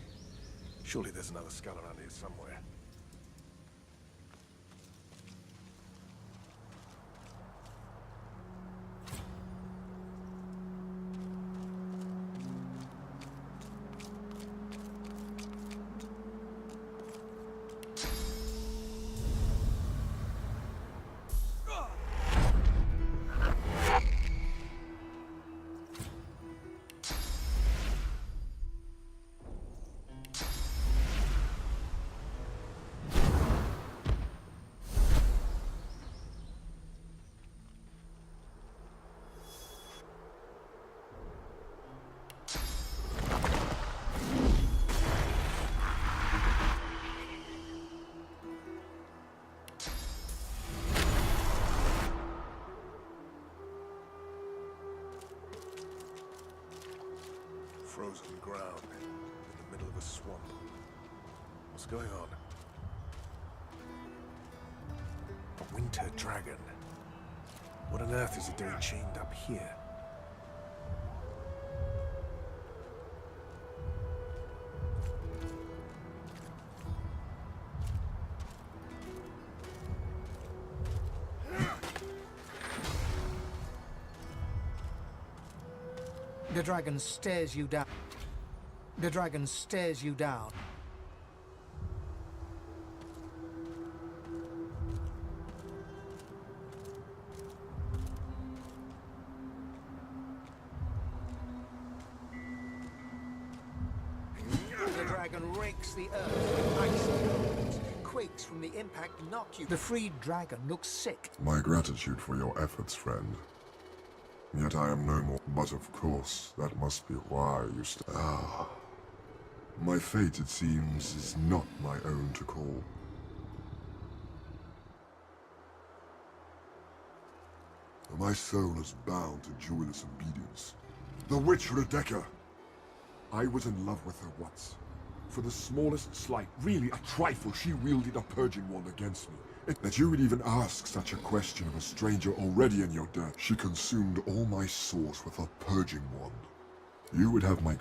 Surely there's another skull around here somewhere. frozen ground in the middle of a swamp. What's going on? A winter dragon. What on earth is he doing chained up here?
The dragon stares you down. The dragon stares you down. The dragon rakes the earth with icy stones. Quakes from the impact knock you. The freed dragon looks sick.
My gratitude for your efforts, friend. Yet I am no more. But of course, that must be why you my fate, it seems, is not my own to call. My soul is bound to joyless obedience. The witch Rebecca! I was in love with her once. For the smallest slight, really a trifle, she wielded a purging wand against me. That you would even ask such a question of a stranger already in your debt. She consumed all my source with a purging wand. You would have my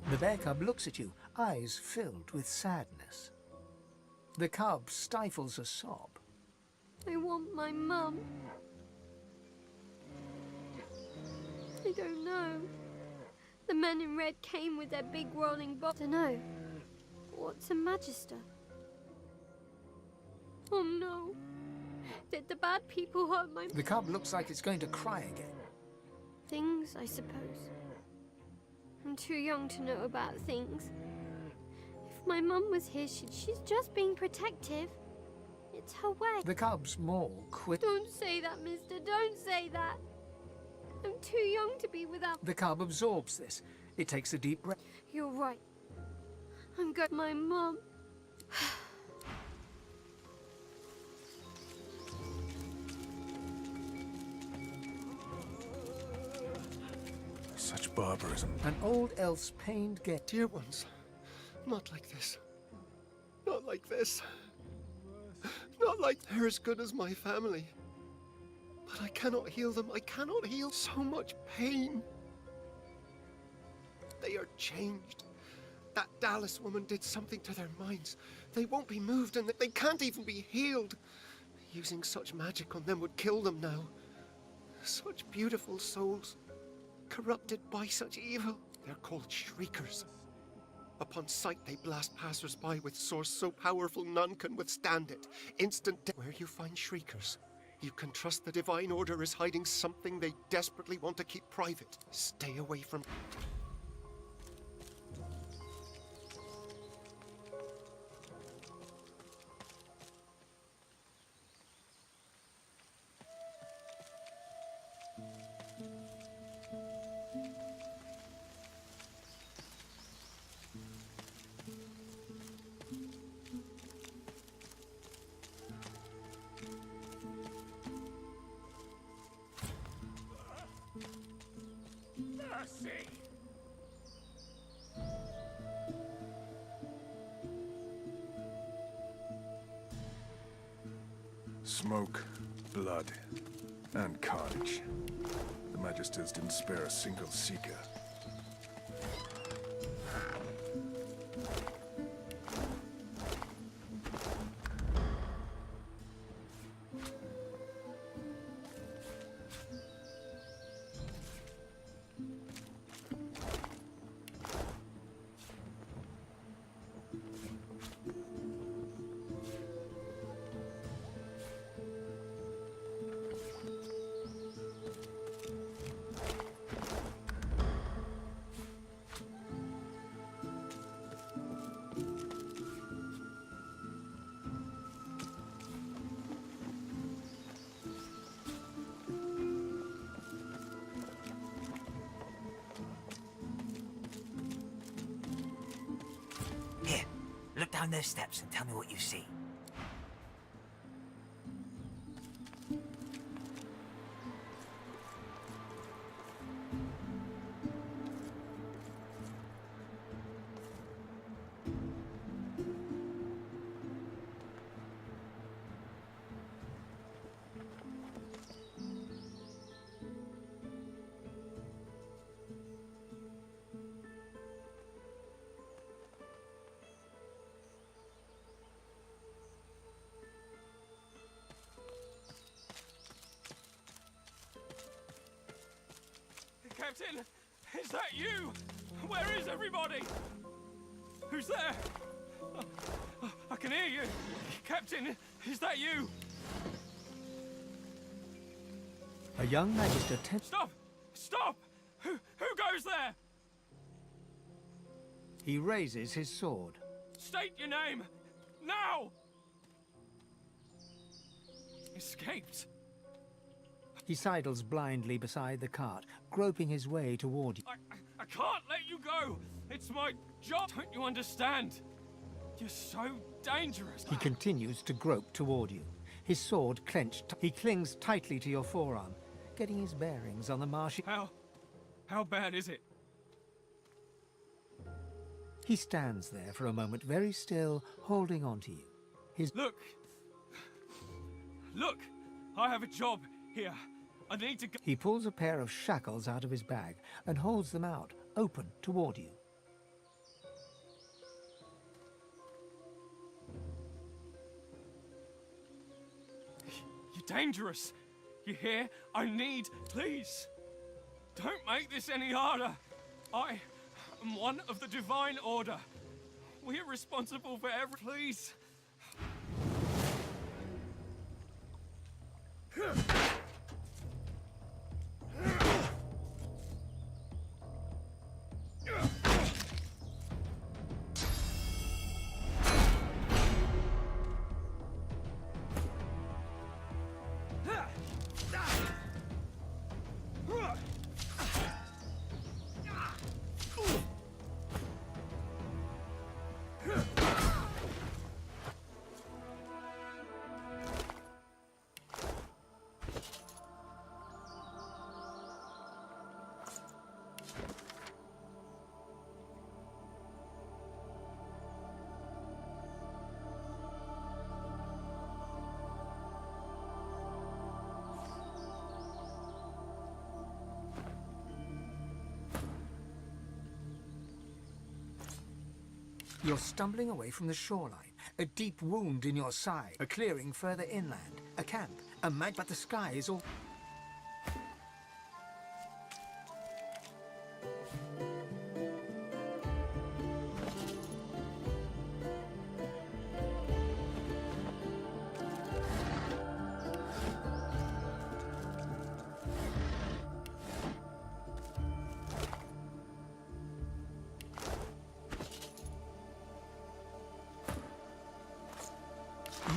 The bear cub looks at you, eyes filled with sadness. The cub stifles a sob.
I want my mum. I don't know. The men in red came with their big rolling box. Dunno. What's a magister? Oh no. Did the bad people hurt my...
The cub looks like it's going to cry again.
Things, I suppose. I'm too young to know about things. If my mum was here, she's just being protective. It's her way.
The cub's maul quit.
Don't say that, mister. Don't say that. I'm too young to be without...
The cub absorbs this. It takes a deep breath.
You're right. I'm good. My mum.
Such barbarism.
An old elf's pained gaze.
Dear ones, not like this. Not like this. Not like they're as good as my family. But I cannot heal them. I cannot heal so much pain. They are changed. That Dallas woman did something to their minds. They won't be moved and they can't even be healed. Using such magic on them would kill them now. Such beautiful souls. Corrupted by such evil. They're called shriekers. Upon sight they blast passers-by with source so powerful none can withstand it. Instant death. Where you find shriekers, you can trust the Divine Order is hiding something they desperately want to keep private. Stay away from...
Smoke, blood, and carnage. The Magisters didn't spare a single seeker.
down those steps and tell me what you see.
Captain, is that you? Where is everybody? Who's there? I can hear you. Captain, is that you?
A young magister
Stop! Stop! Who goes there?
He raises his sword.
State your name! Now! Escaped.
He sidles blindly beside the cart, groping his way toward you.
I can't let you go! It's my job! Don't you understand? You're so dangerous.
He continues to grope toward you. His sword clenched. He clings tightly to your forearm, getting his bearings on the marshy.
How bad is it?
He stands there for a moment, very still, holding on to you. His
Look! I have a job here. I need to go.
He pulls a pair of shackles out of his bag and holds them out, open toward you.
You're dangerous. You hear? I need... Please! Don't make this any harder. I am one of the Divine Order. We are responsible for every... Please!
You're stumbling away from the shoreline. A deep wound in your side. A clearing further inland. A camp. But the sky is all...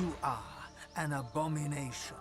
You are an abomination.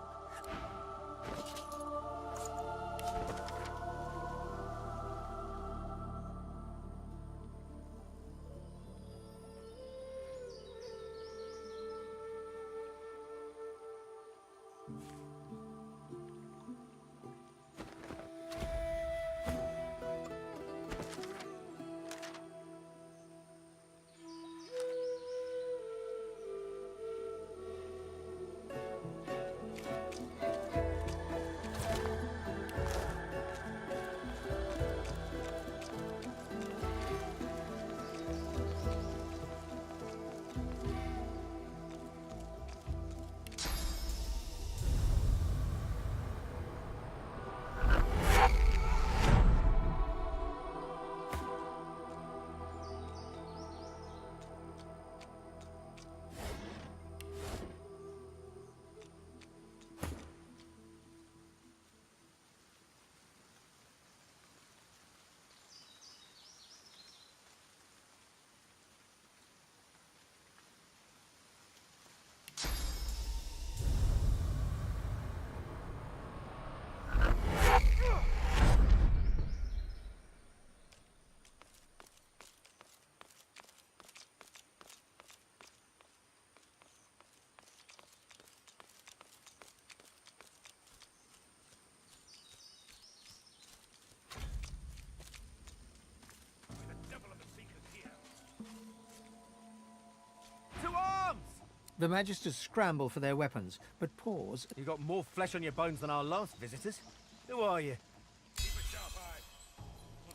The Magisters scramble for their weapons, but pause.
You got more flesh on your bones than our last visitors. Who are you?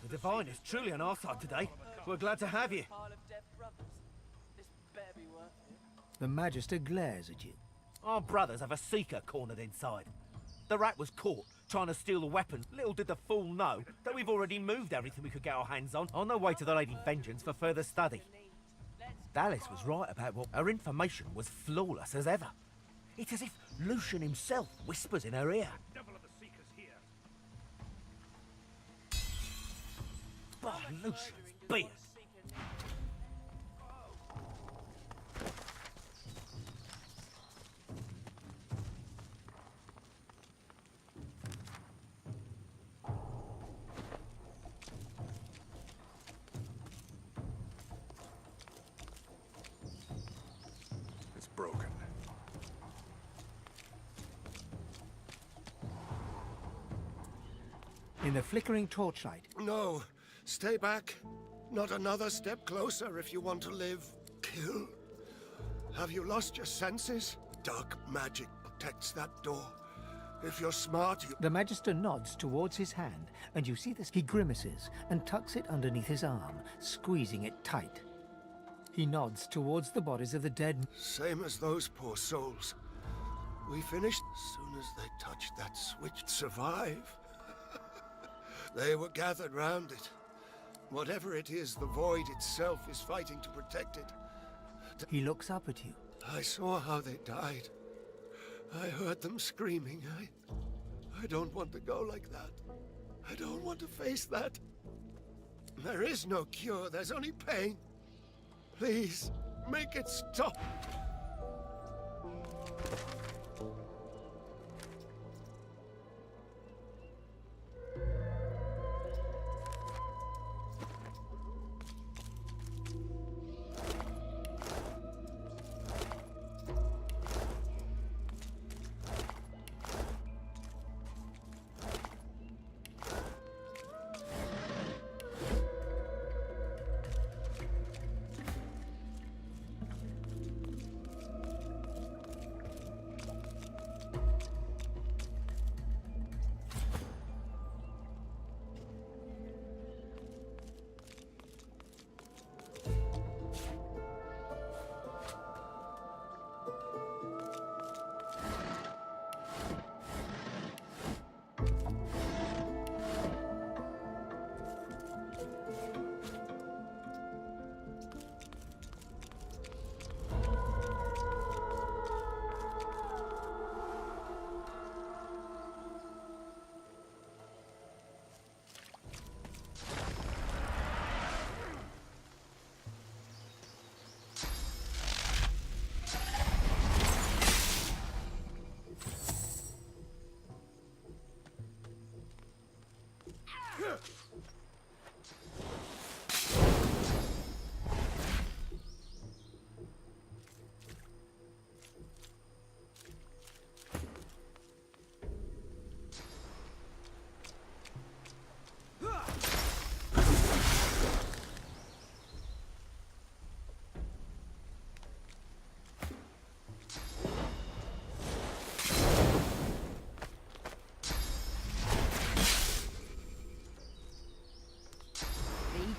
The Divine is truly on our side today. We're glad to have you.
The Magister glares at you.
Our brothers have a seeker cornered inside. The rat was caught trying to steal the weapon. Little did the fool know that we've already moved everything we could get our hands on the way to the Lady Vengeance for further study. Dallas was right about what her information was flawless as ever. It's as if Lucian himself whispers in her ear. By Lucian's beard!
It's broken.
In the flickering torchlight,
No, stay back. Not another step closer if you want to live. Kill. Have you lost your senses? Dark magic protects that door. If you're smart, you...
the Magister nods towards his hand, and you see this. He grimaces and tucks it underneath his arm, squeezing it tight. He nods towards the bodies of the dead.
Same as those poor souls. We finished as soon as they touched that switch. Survive. They were gathered round it. Whatever it is, the void itself is fighting to protect it.
He looks up at you.
I saw how they died. I heard them screaming. I don't want to go like that. I don't want to face that. There is no cure, there's only pain. Please, make it stop.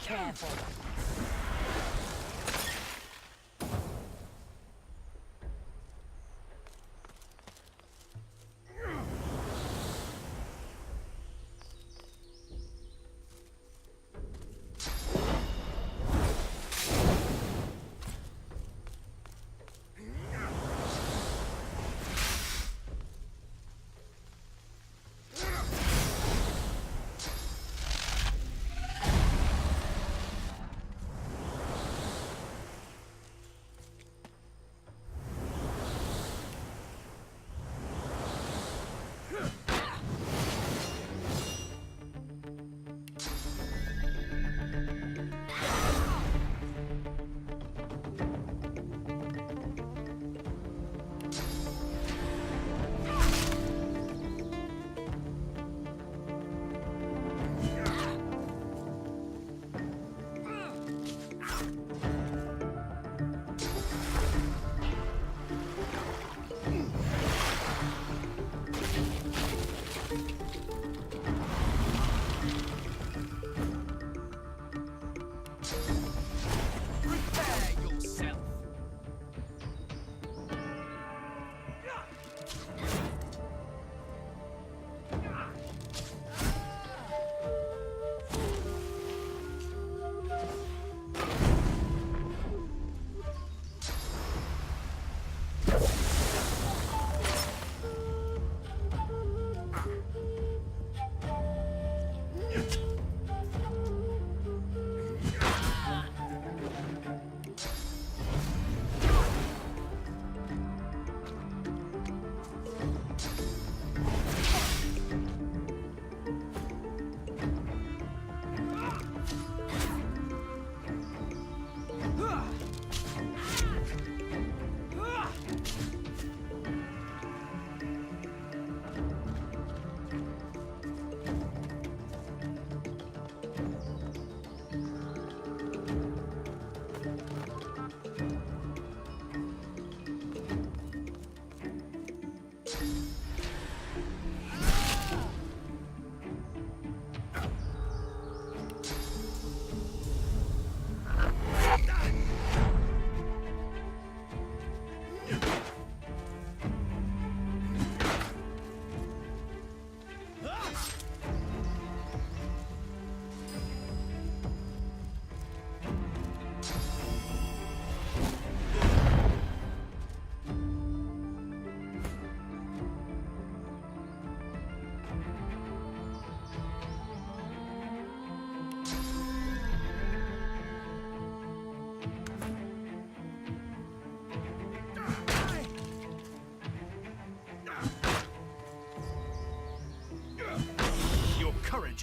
Careful.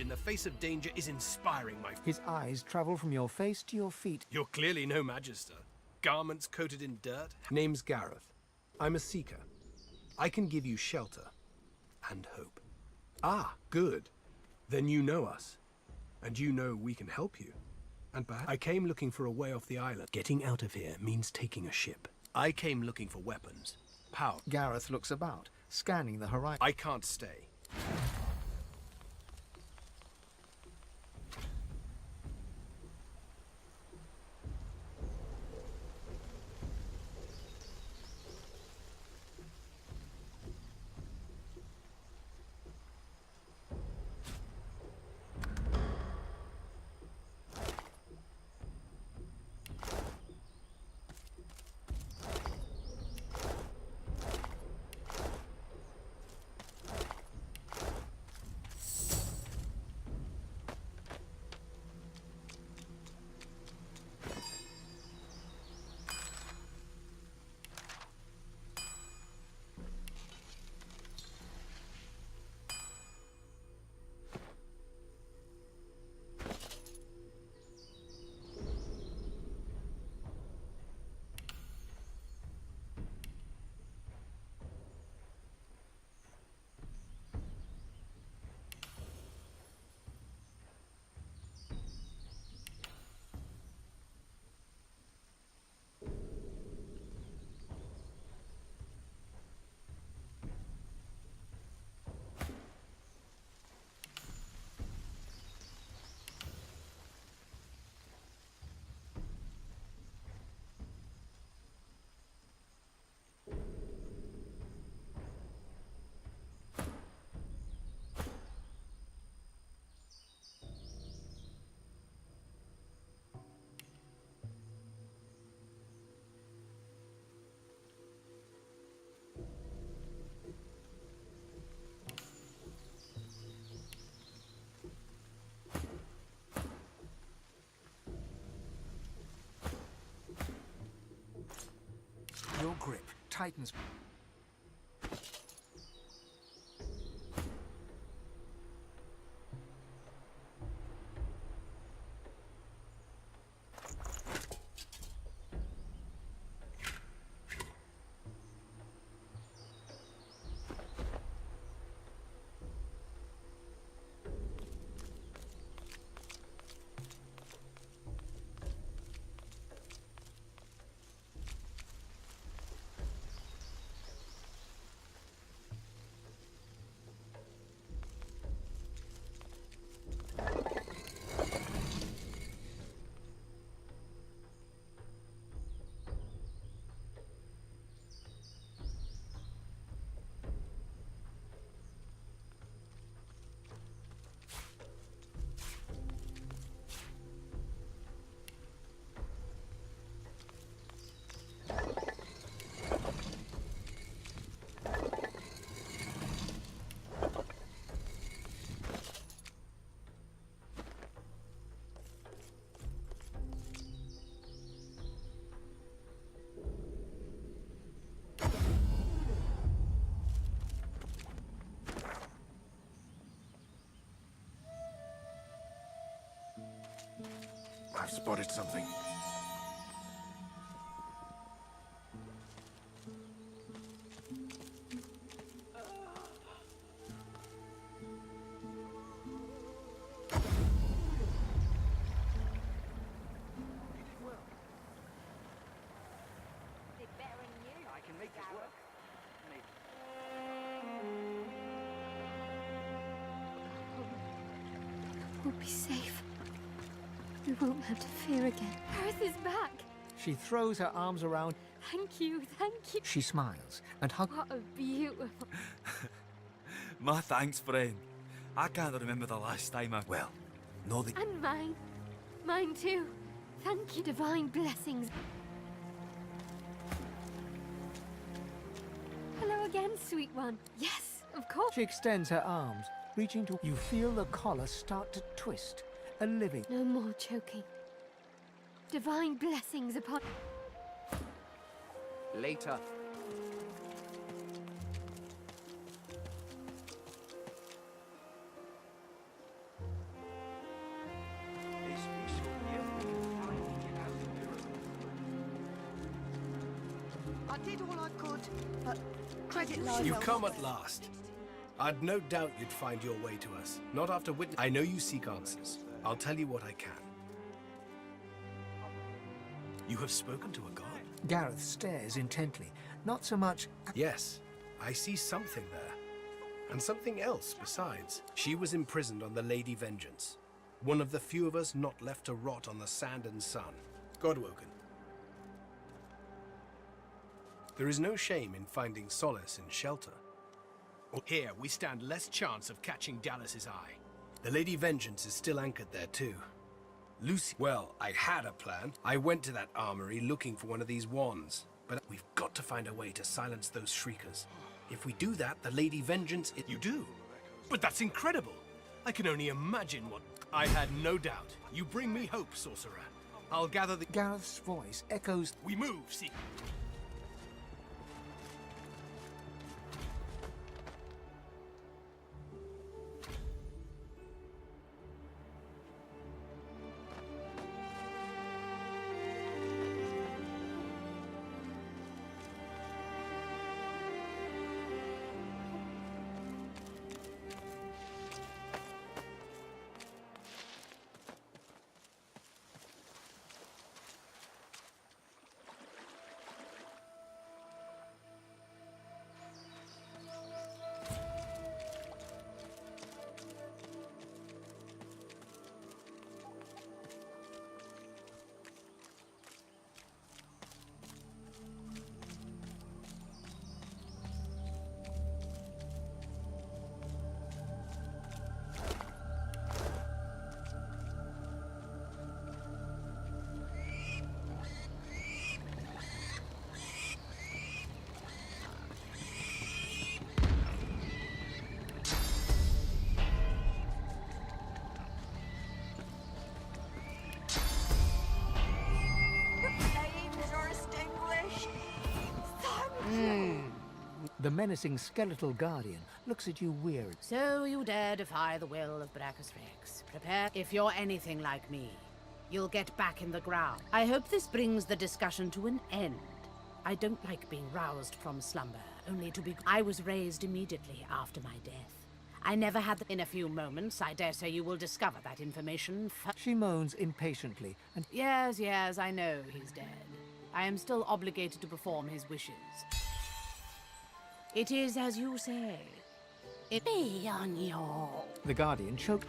in the face of danger is inspiring, my...
His eyes travel from your face to your feet.
You're clearly no magister. Garments coated in dirt. Name's Gareth. I'm a seeker. I can give you shelter and hope. Ah, good. Then you know us. And you know we can help you. And perhaps I came looking for a way off the island. Getting out of here means taking a ship. I came looking for weapons. Power.
Gareth looks about, scanning the horizon.
I can't stay.
Your grip tightens.
I've spotted something.
We'll be safe. We won't have to fear again. Gareth is back.
She throws her arms around.
Thank you, thank you.
She smiles and hugs.
What a beautiful...
My thanks, friend. I can't remember the last time I... Well, no, the...
And mine. Mine too. Thank you, divine blessings. Hello again, sweet one. Yes, of course.
She extends her arms, reaching to... You feel the collar start to twist. A living...
No more choking. Divine blessings upon...
Later.
I did all I could, but credit lies
You come
elsewhere.
at last. I'd no doubt you'd find your way to us. Not after witness. I know you seek answers. I'll tell you what I can. You have spoken to a god?
Gareth stares intently, not so much...
Yes, I see something there. And something else besides. She was imprisoned on the Lady Vengeance. One of the few of us not left to rot on the sand and sun. Godwoken. There is no shame in finding solace in shelter. Here, we stand less chance of catching Dallas's eye. The Lady Vengeance is still anchored there too. Lucy... Well, I had a plan. I went to that armory looking for one of these wands. But we've got to find a way to silence those shriekers. If we do that, the Lady Vengeance... You do? But that's incredible! I can only imagine what... I had no doubt. You bring me hope, sorcerer. I'll gather the...
Gareth's voice echoes...
We move, see...
The menacing skeletal guardian looks at you weird.
So you dare defy the will of Brachus Rex. Prepare. If you're anything like me, you'll get back in the ground. I hope this brings the discussion to an end. I don't like being roused from slumber, only to be... I was raised immediately after my death. I never had in a few moments. I dare say you will discover that information.
She moans impatiently and...
Yes, I know he's dead. I am still obligated to perform his wishes. It is as you say. It be on your...
The guardian choked...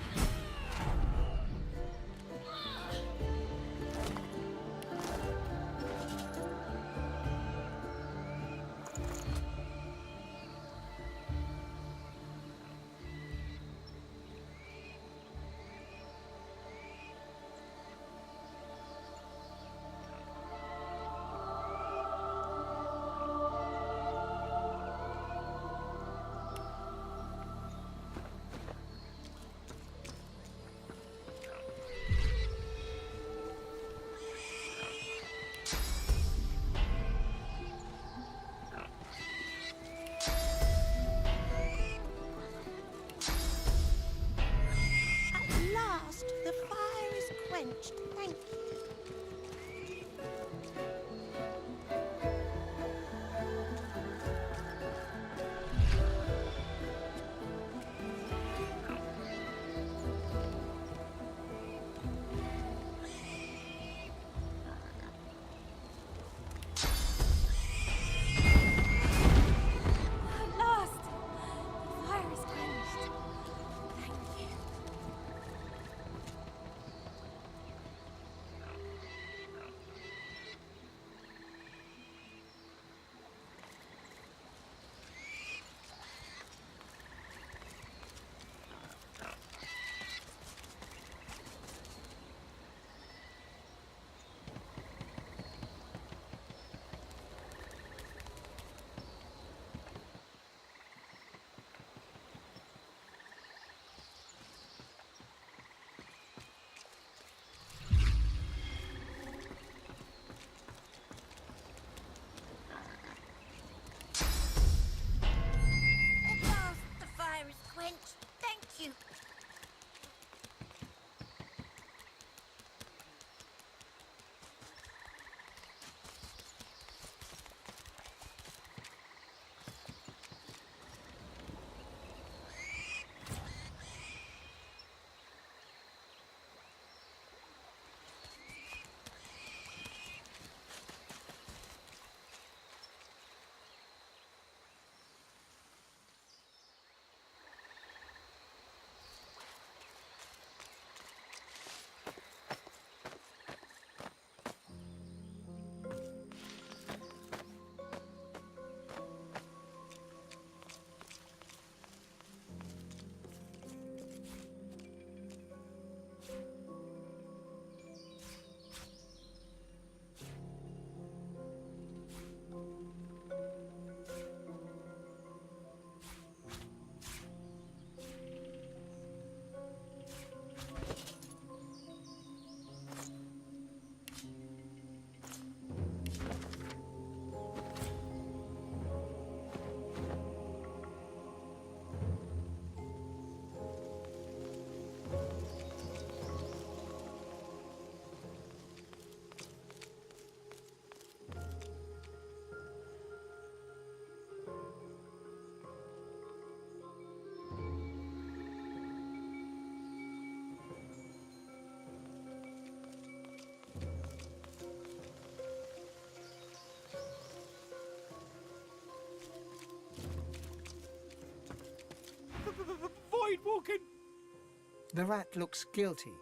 The rat looks guilty.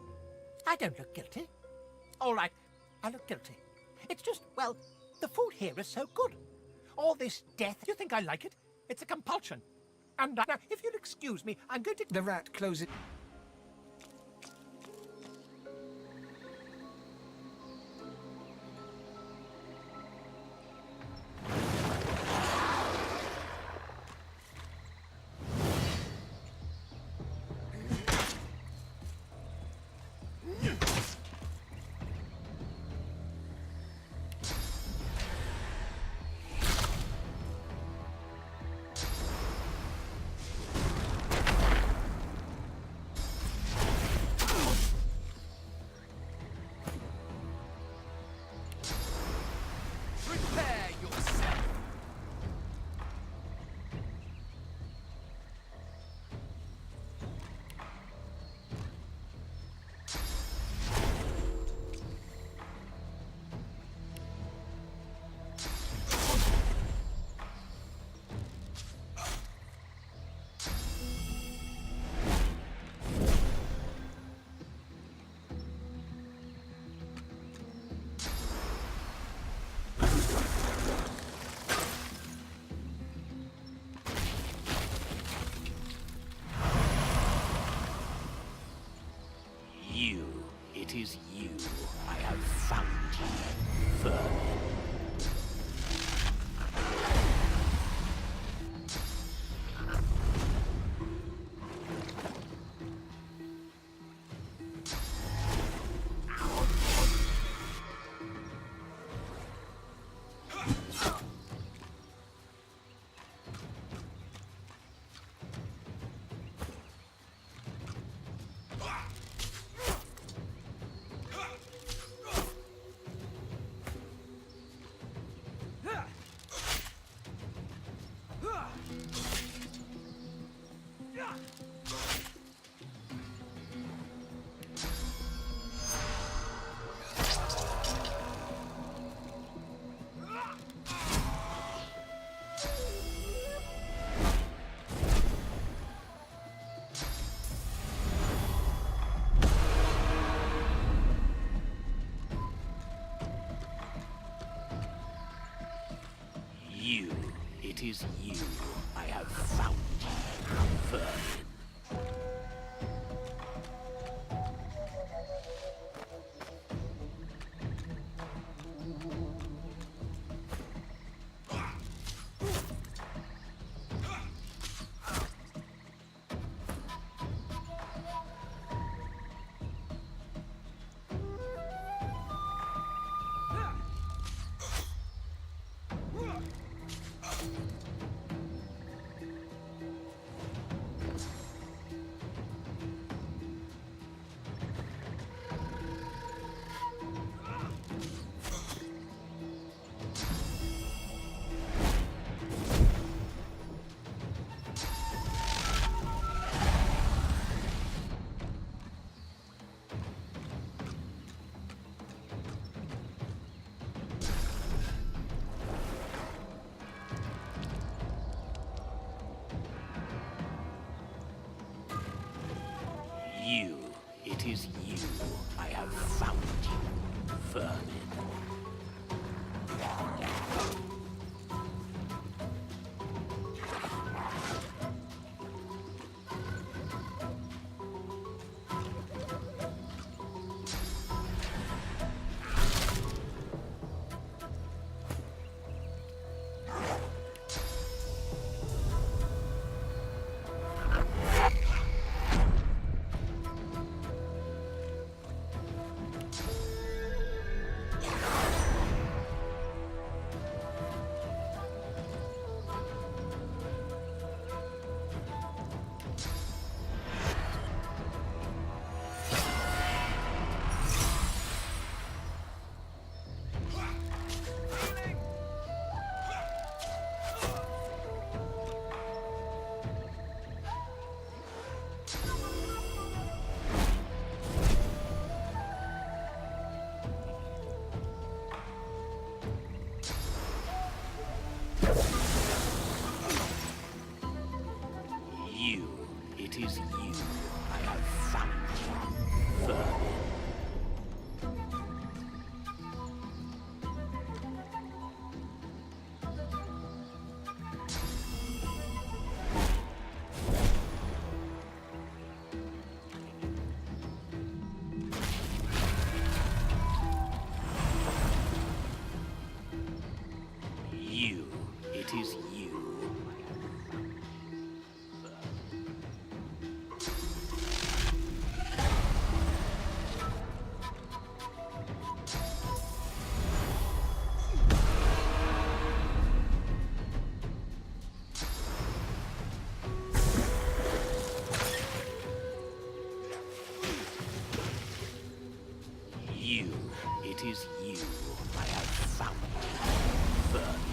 I don't look guilty. All right, I look guilty. It's just, well, the food here is so good. All this death, you think I like it? It's a compulsion. And now, if you'll excuse me, I'm going to...
The rat closes...
Prepare yourself.
You, it is you. I have found you, vermin. You, it is you. I have found you, vermin. You, it is you. I have found you, vermin. it is you. It is you I have found. Vermin.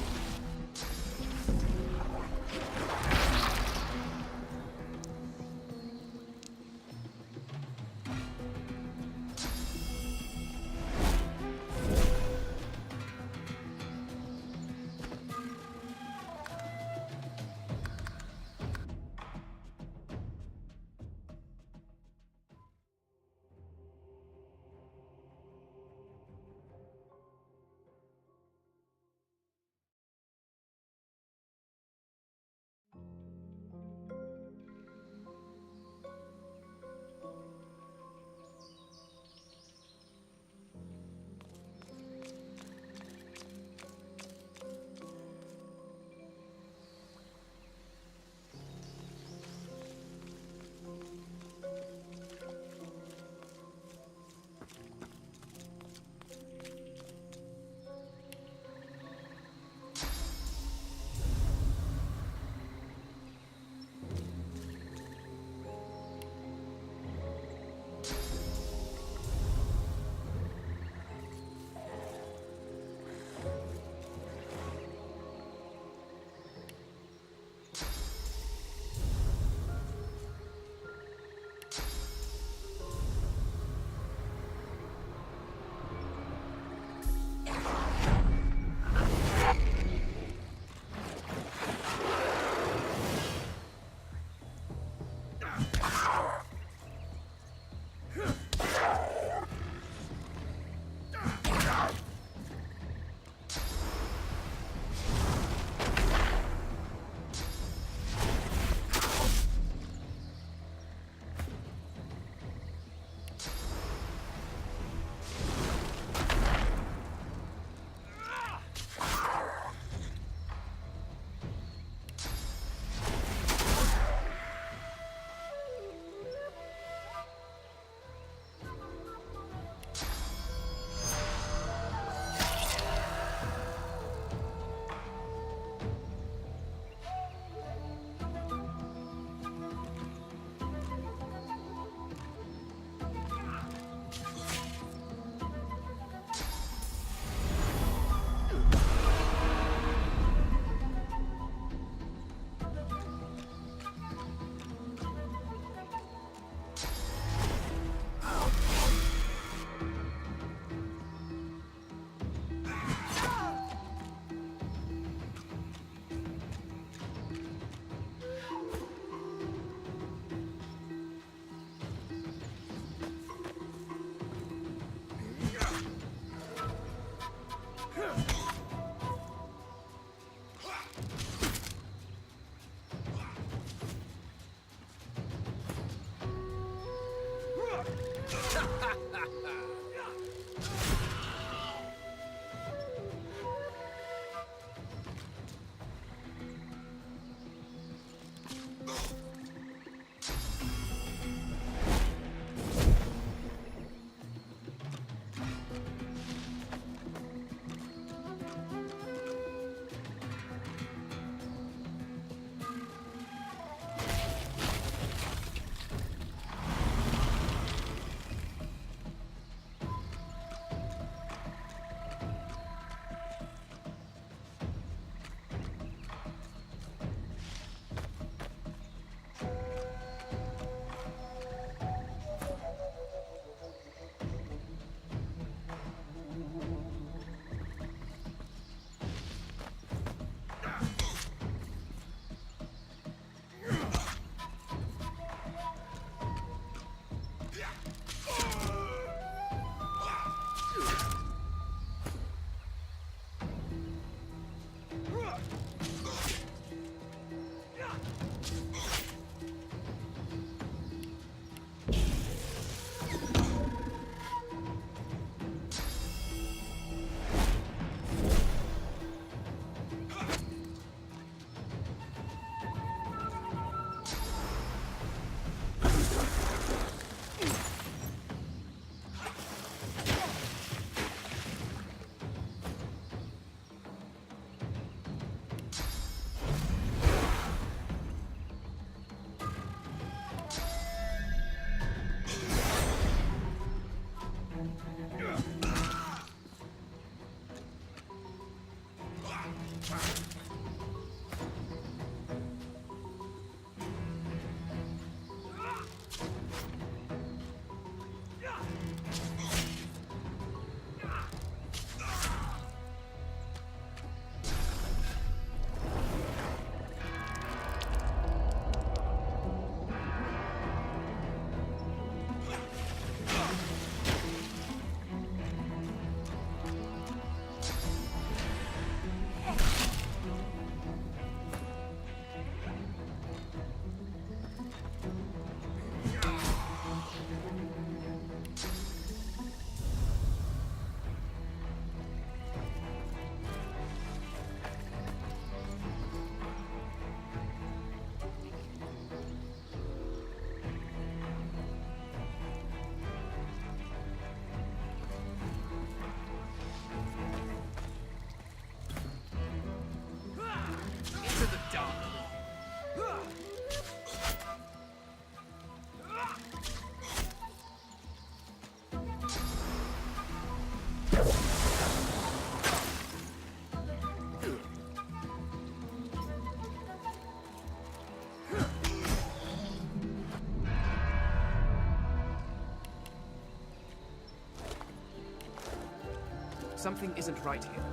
Something isn't right here.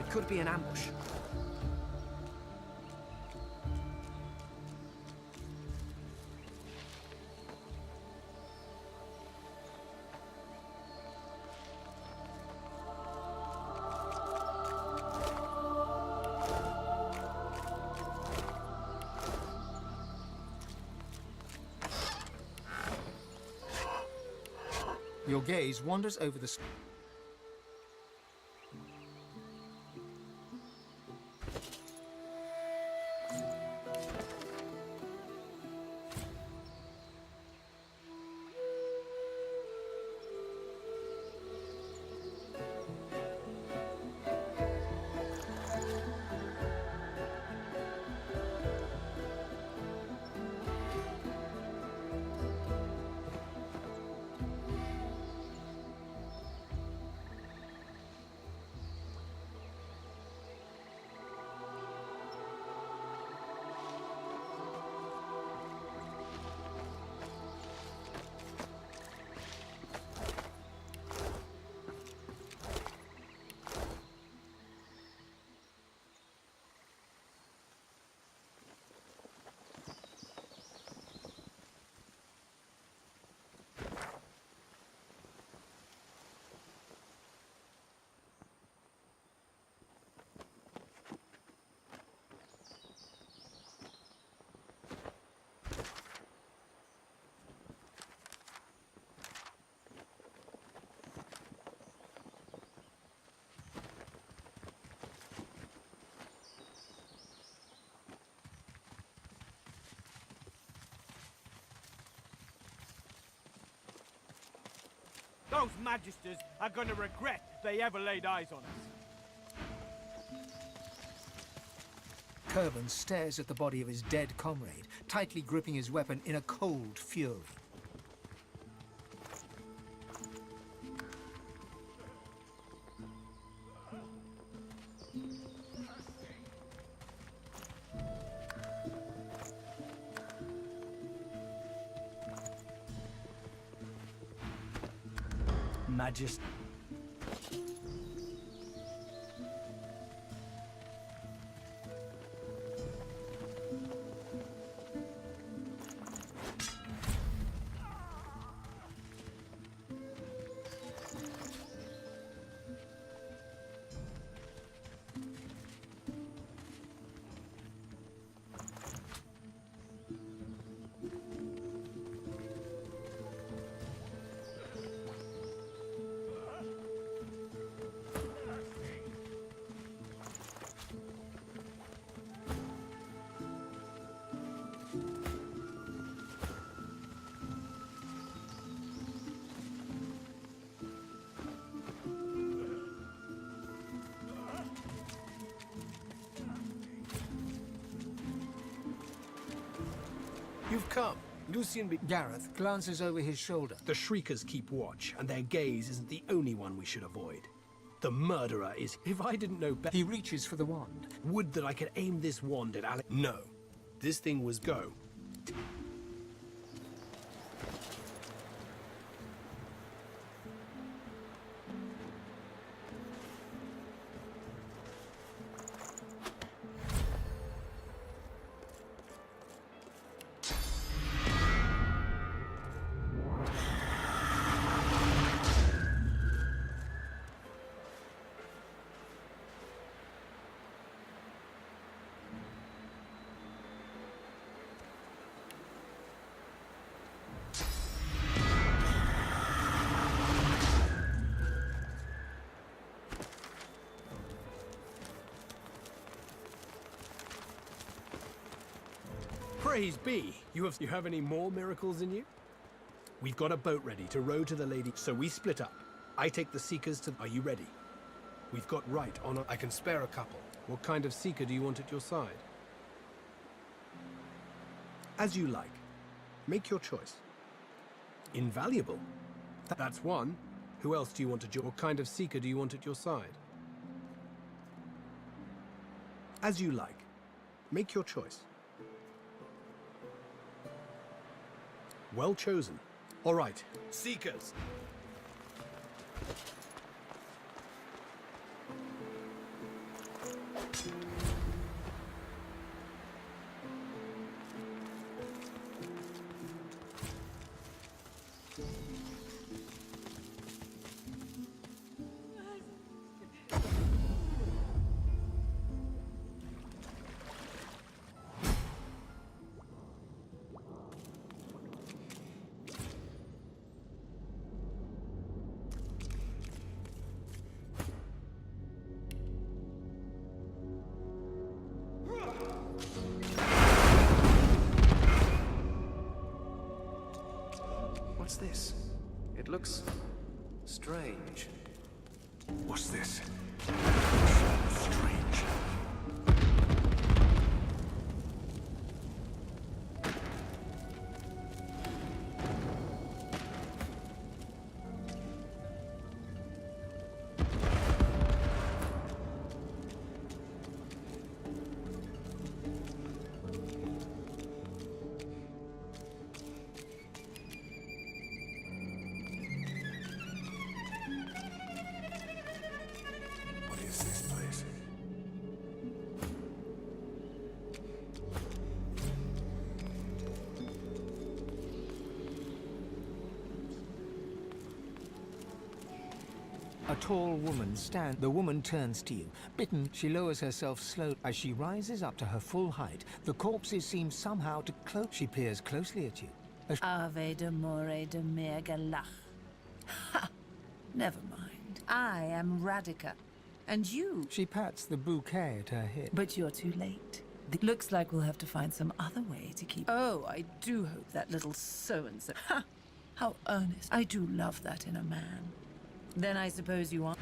It could be an ambush.
Your gaze wanders over the...
Those magisters are gonna regret they ever laid eyes on us.
Kerban stares at the body of his dead comrade, tightly gripping his weapon in a cold fury.
Magist...
You've come. Lucian
Gareth glances over his shoulder.
The Shriekers keep watch, and their gaze isn't the only one we should avoid. The murderer is... If I didn't know better...
He reaches for the wand.
Would that I could aim this wand at Alec... No. This thing was go. Praise be. You have any more miracles in you? We've got a boat ready to row to the lady, so we split up. I take the Seekers to... Are you ready? We've got right on a... I can spare a couple. What kind of Seeker do you want at your side? As you like. Make your choice. Invaluable. That's one. Who else do you want to join? What kind of Seeker do you want at your side? As you like. Make your choice. Well chosen. All right, Seekers.
What's this? It looks strange.
What's this? Strange.
A tall woman stands. The woman turns to you. Bitten, she lowers herself slowly. As she rises up to her full height, the corpses seem somehow to cloak. She peers closely at you.
Ave de more de mergalach. Ha! Never mind. I am Radica. And you?
She pats the bouquet at her hip.
But you're too late. It looks like we'll have to find some other way to keep... Oh, I do hope that little so-and-so... Ha! How earnest. I do love that in a man. Then I suppose you are...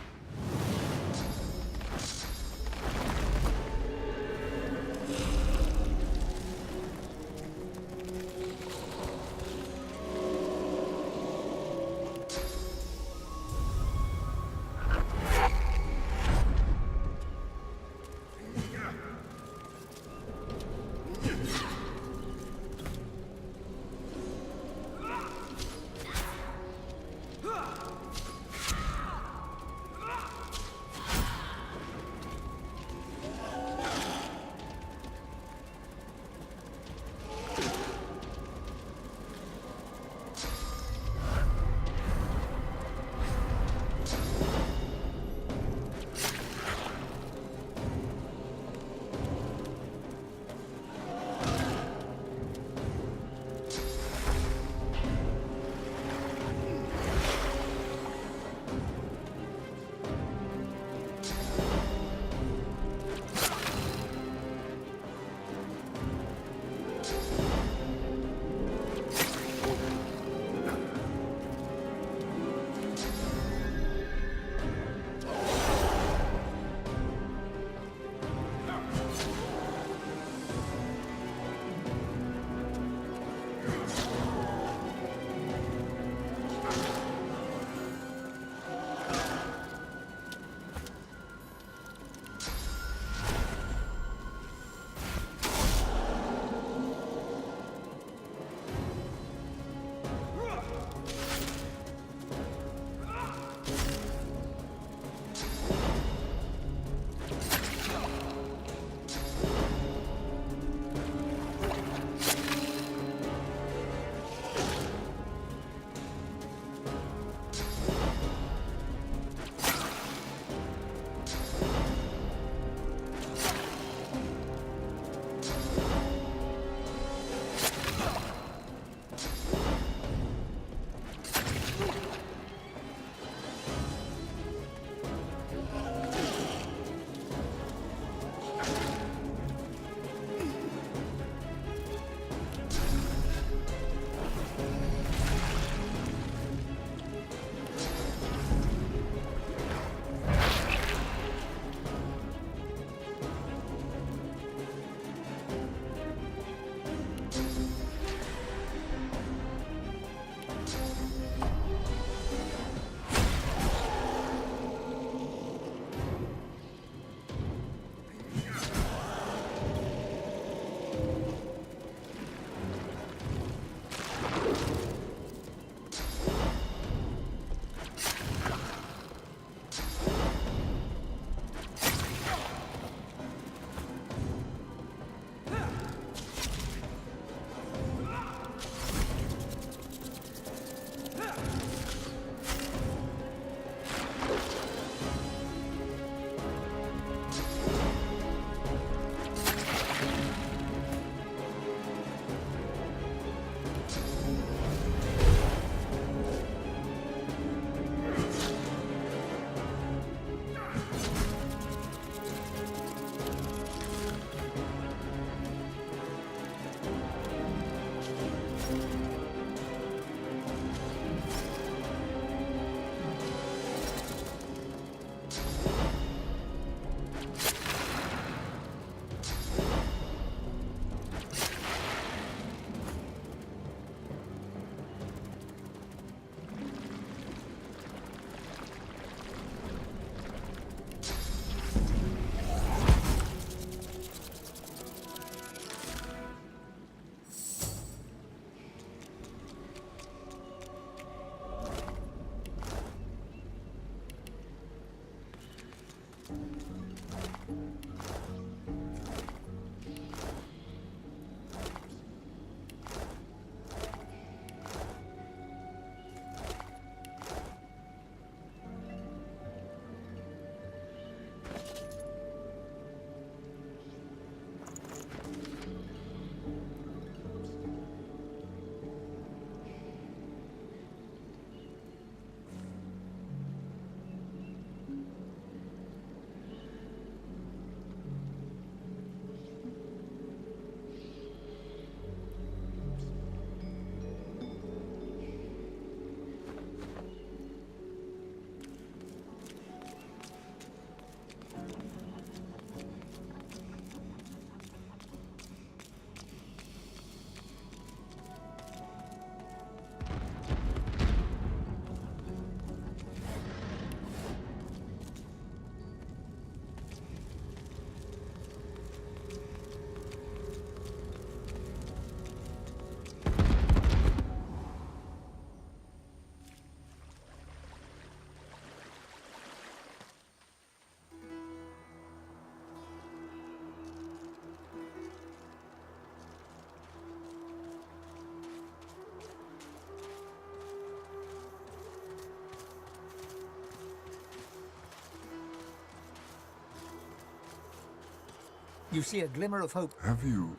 You see a glimmer of hope.
Have you?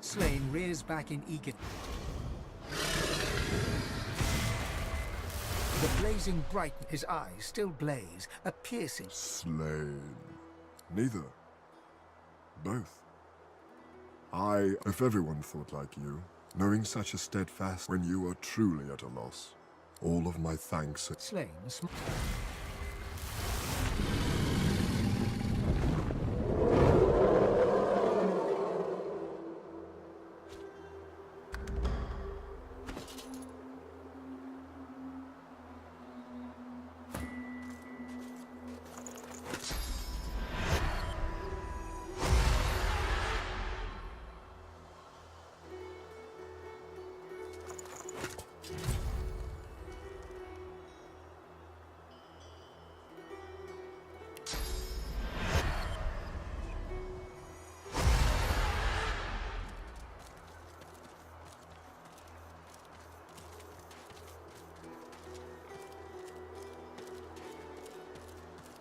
Slain rears back in eager. The blazing bright, his eyes still blaze, a piercing.
Slain. Neither. Both. If everyone thought like you, knowing such a steadfast when you are truly at a loss, all of my thanks.
Slain.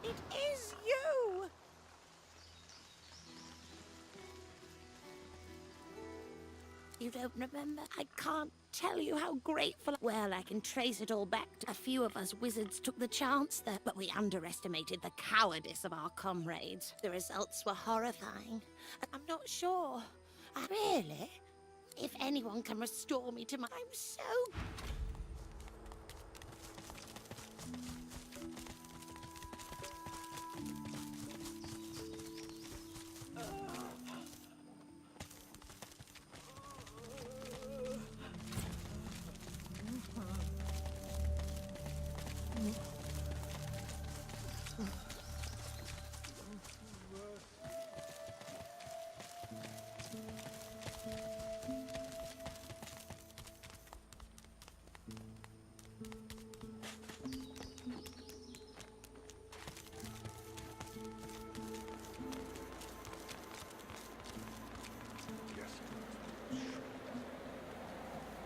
It is you! You don't remember? I can't tell you how grateful. Well, I can trace it all back to a few of us wizards took the chance there, but we underestimated the cowardice of our comrades. The results were horrifying. I'm not sure. Really? If anyone can restore me to my... I'm so...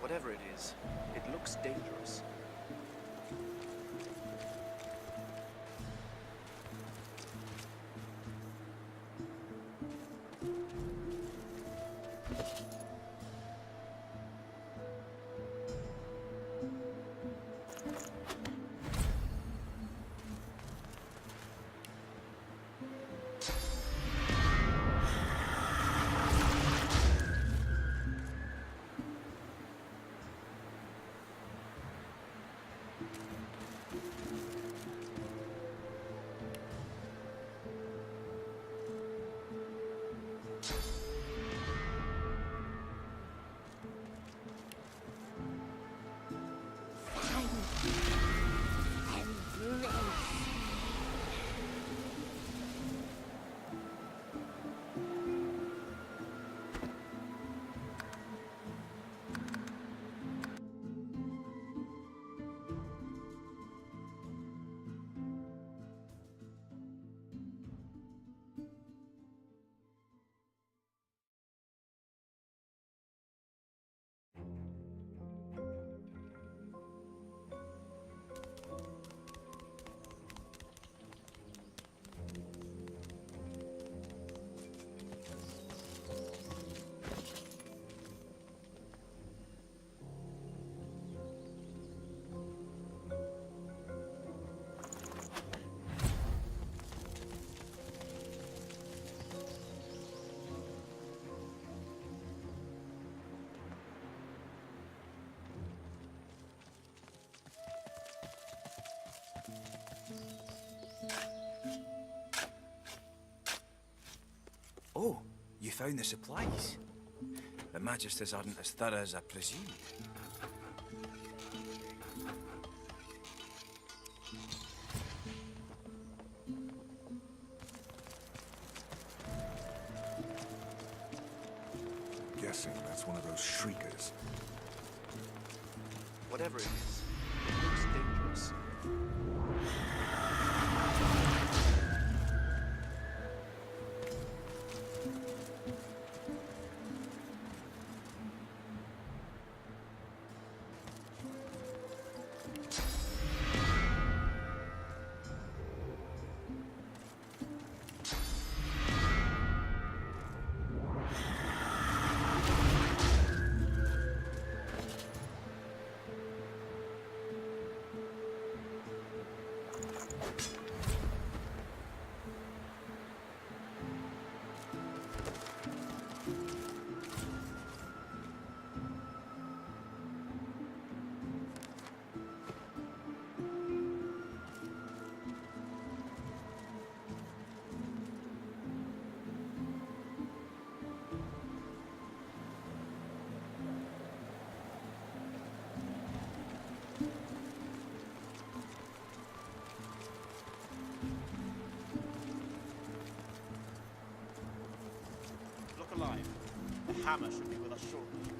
Whatever it is, it looks dangerous.
Oh, you found the supplies. The Magisters aren't as thorough as I presumed.
Guessing that's one of those shriekers.
Whatever it is, it looks dangerous.
hammer should be with us shortly.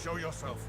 Show yourself.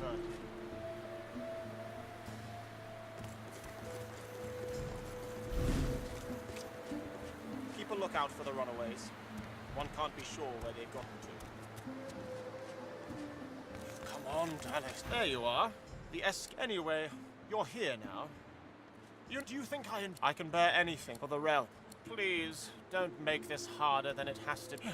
prefer. Keep a lookout for the runaways. One can't be sure where they've gotten to. Come on, Dallas. There you are. The Anyway, you're here now. Do you think I can bear anything for the realm? Please, don't make this harder than it has to be.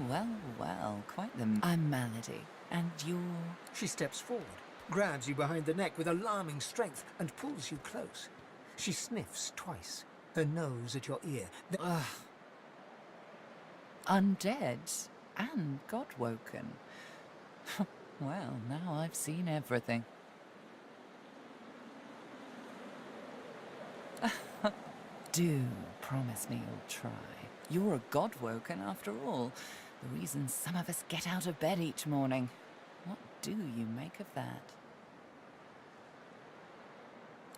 Well, well, quite the... I'm Melody, and you're...
She steps forward, grabs you behind the neck with alarming strength, and pulls you close. She sniffs twice, her nose at your ear.
Undead and God-woken. Well, now I've seen everything. Do promise me you'll try. You're a God-woken after all. The reason some of us get out of bed each morning. What do you make of that?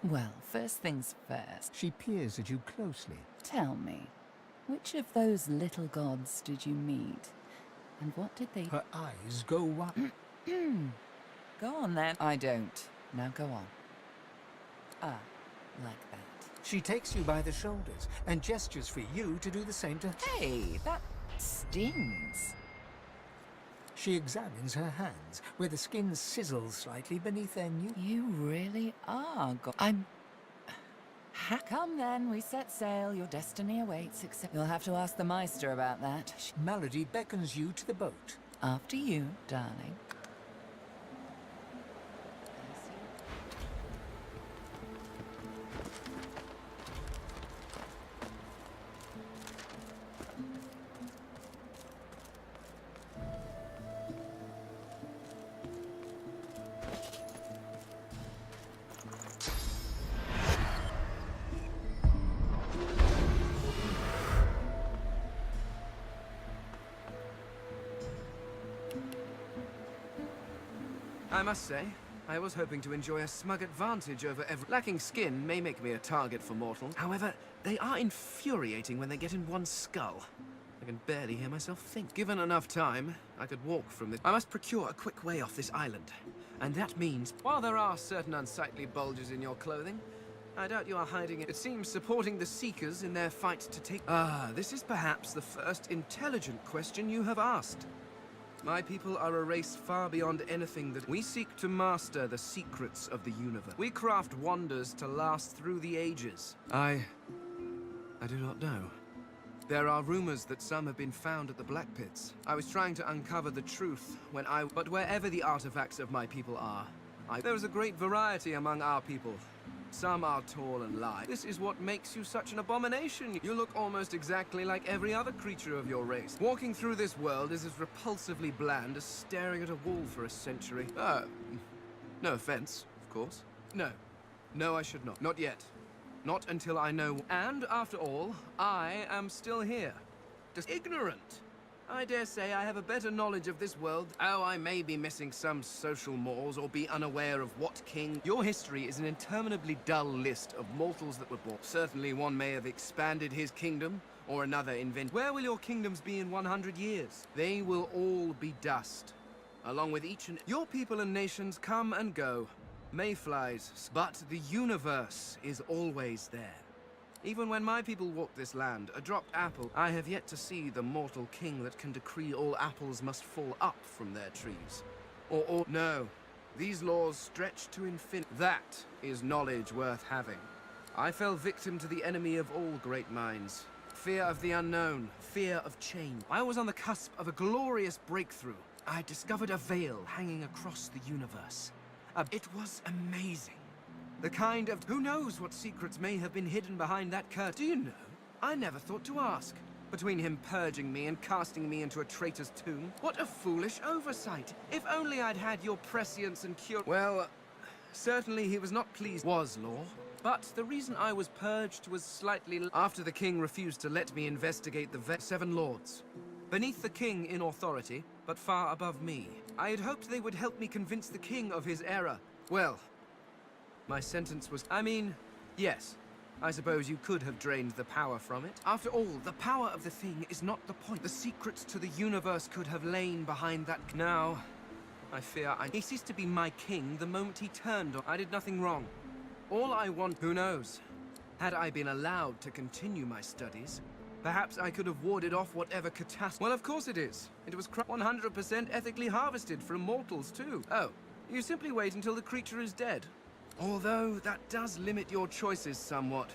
Well, first things first.
She peers at you closely.
Tell me, which of those little gods did you meet? And what did they...
Her eyes go wide.
Go on then. I don't. Now go on. Ah, like that.
She takes you by the shoulders and gestures for you to do the same to her.
Hey, that stings.
She examines her hands, where the skin sizzles slightly beneath their new...
You really are Come then, we set sail. Your destiny awaits, except you'll have to ask the Meister about that.
Melody beckons you to the boat.
After you, darling.
I must say, I was hoping to enjoy a smug advantage over Lacking skin may make me a target for mortals. However, they are infuriating when they get in one's skull. I can barely hear myself think. Given enough time, I could walk from this. I must procure a quick way off this island. And that means, while there are certain unsightly bulges in your clothing, I doubt you are hiding it. It seems supporting the Seekers in their fight to take... this is perhaps the first intelligent question you have asked. My people are a race far beyond anything that we seek to master the secrets of the universe. We craft wonders to last through the ages. I do not know.
There are rumors that some have been found at the Black Pits. I was trying to uncover the truth but wherever the artifacts of my people are, there is a great variety among our people. Some are tall and lithe. This is what makes you such an abomination. You look almost exactly like every other creature of your race. Walking through this world is as repulsively bland as staring at a wall for a century. No offense, of course. No, I should not. Not yet. Not until I know. And after all, I am still here. Just ignorant. I dare say I have a better knowledge of this world. Oh, I may be missing some social mores or be unaware of what king. Your history is an interminably dull list of mortals that were born. Certainly one may have expanded his kingdom, or another invented. Where will your kingdoms be in 100 years? They will all be dust, along with each and... Your people and nations come and go, mayflies, but the universe is always there. Even when my people walk this land, a dropped apple, I have yet to see the mortal king that can decree all apples must fall up from their trees. No, these laws stretch to infinity. That is knowledge worth having. I fell victim to the enemy of all great minds. Fear of the unknown, fear of change. I was on the cusp of a glorious breakthrough. I discovered a veil hanging across the universe. It was amazing. The kind of... Who knows what secrets may have been hidden behind that curtain? Do you know? I never thought to ask. Between him purging me and casting me into a traitor's tomb, what a foolish oversight. If only I'd had your prescience and cure... Well, certainly he was not pleased. Was law. But the reason I was purged was slightly... After the king refused to let me investigate the 7 lords. Beneath the king in authority, but far above me. I had hoped they would help me convince the king of his error. Well... My sentence was... yes. I suppose you could have drained the power from it. After all, the power of the thing is not the point. The secrets to the universe could have lain behind that... Now, I fear he ceased to be my king the moment he turned on... I did nothing wrong. All I want... Who knows? Had I been allowed to continue my studies, perhaps I could have warded off whatever catastrophe... Well, of course it is. It was 100% ethically harvested from mortals, too. Oh, you simply wait until the creature is dead. Although, that does limit your choices somewhat.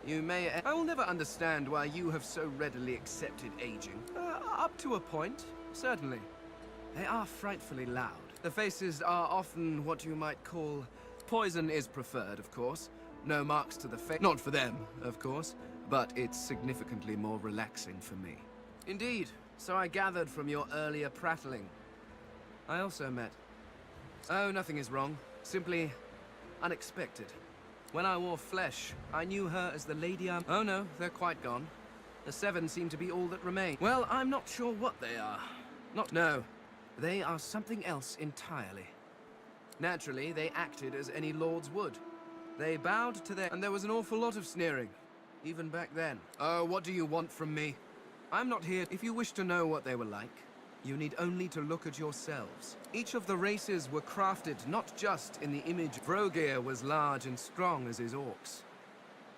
You may... I will never understand why you have so readily accepted aging. Up to a point, certainly. They are frightfully loud. The faces are often what you might call... Poison is preferred, of course. No marks to the face. Not for them, of course. But it's significantly more relaxing for me. Indeed, so I gathered from your earlier prattling. I also met... Oh, nothing is wrong. Simply... unexpected. When I wore flesh, I knew her as the Lady Oh no, they're quite gone. The 7 seem to be all that remain. Well, I'm not sure what they are. No. They are something else entirely. Naturally, they acted as any lords would. They bowed to their... And there was an awful lot of sneering. Even back then. Oh, what do you want from me? I'm not here... If you wish to know what they were like, you need only to look at yourselves. Each of the races were crafted not just in the image. Vrogir was large and strong as his orcs.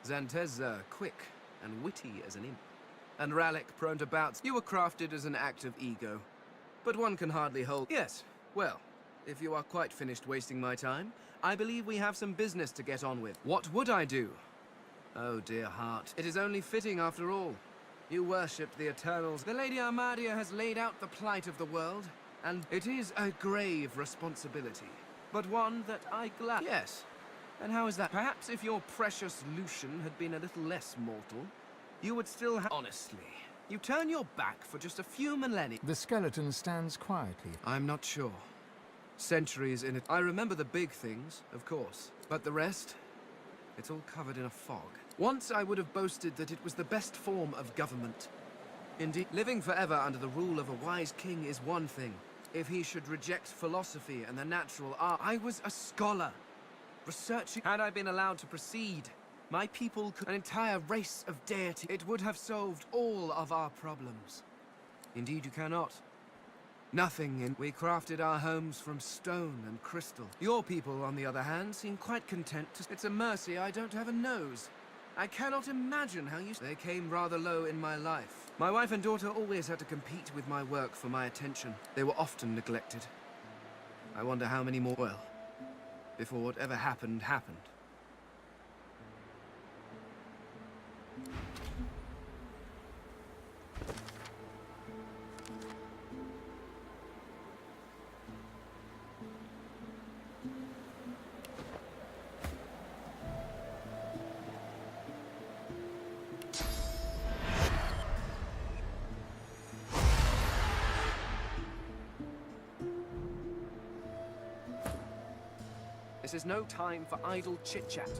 Zantezza quick and witty as an imp. And Rallic prone to bouts. You were crafted as an act of ego. But one can hardly hold... Yes, well, if you are quite finished wasting my time, I believe we have some business to get on with. What would I do? Oh, dear heart. It is only fitting after all. You worshipped the Eternals. The Lady Armadia has laid out the plight of the world, and it is a grave responsibility, but one that I Yes. And how is that? Perhaps if your precious Lucian had been a little less mortal, you would still have... Honestly, you turn your back for just a few millennia...
The skeleton stands quietly.
I'm not sure. Centuries in it. I remember the big things, of course, but the rest... It's all covered in a fog. Once I would have boasted that it was the best form of government. Indeed, living forever under the rule of a wise king is one thing. If he should reject philosophy and the natural art... I was a scholar, researching... Had I been allowed to proceed, my people could... An entire race of deity. It would have solved all of our problems. Indeed, you cannot. Nothing in... We crafted our homes from stone and crystal. Your people, on the other hand, seem quite content to... It's a mercy I don't have a nose. I cannot imagine how you... They came rather low in my life. My wife and daughter always had to compete with my work for my attention. They were often neglected. I wonder how many more... Well, before whatever happened, happened. This is no time for idle chit-chat.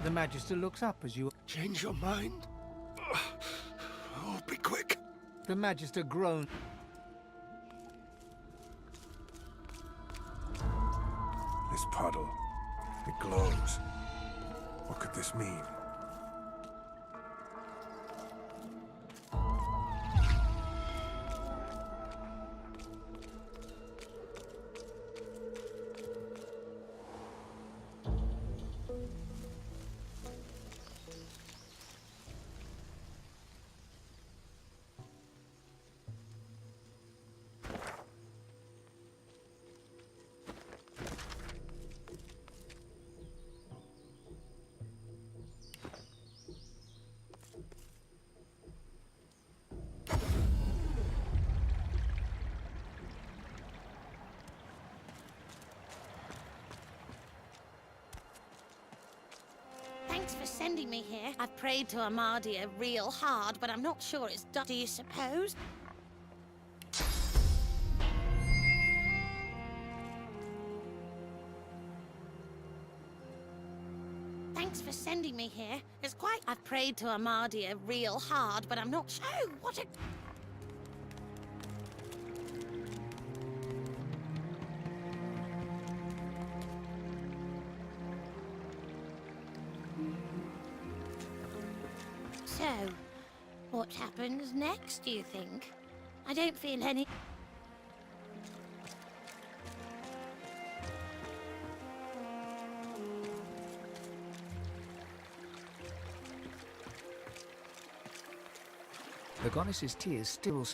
The Magister looks up as you...
Change your mind? Oh, be quick.
The Magister groans.
This puddle, it glows. What could this mean?
Thanks for sending me here. I've prayed to Amadia real hard, but I'm not sure it's done. Do you suppose? Thanks for sending me here. It's quite... I've prayed to Amadia real hard, but I'm not sure. Oh, what a... So, what happens next, do you think? I don't feel any...
The goddess's tears still...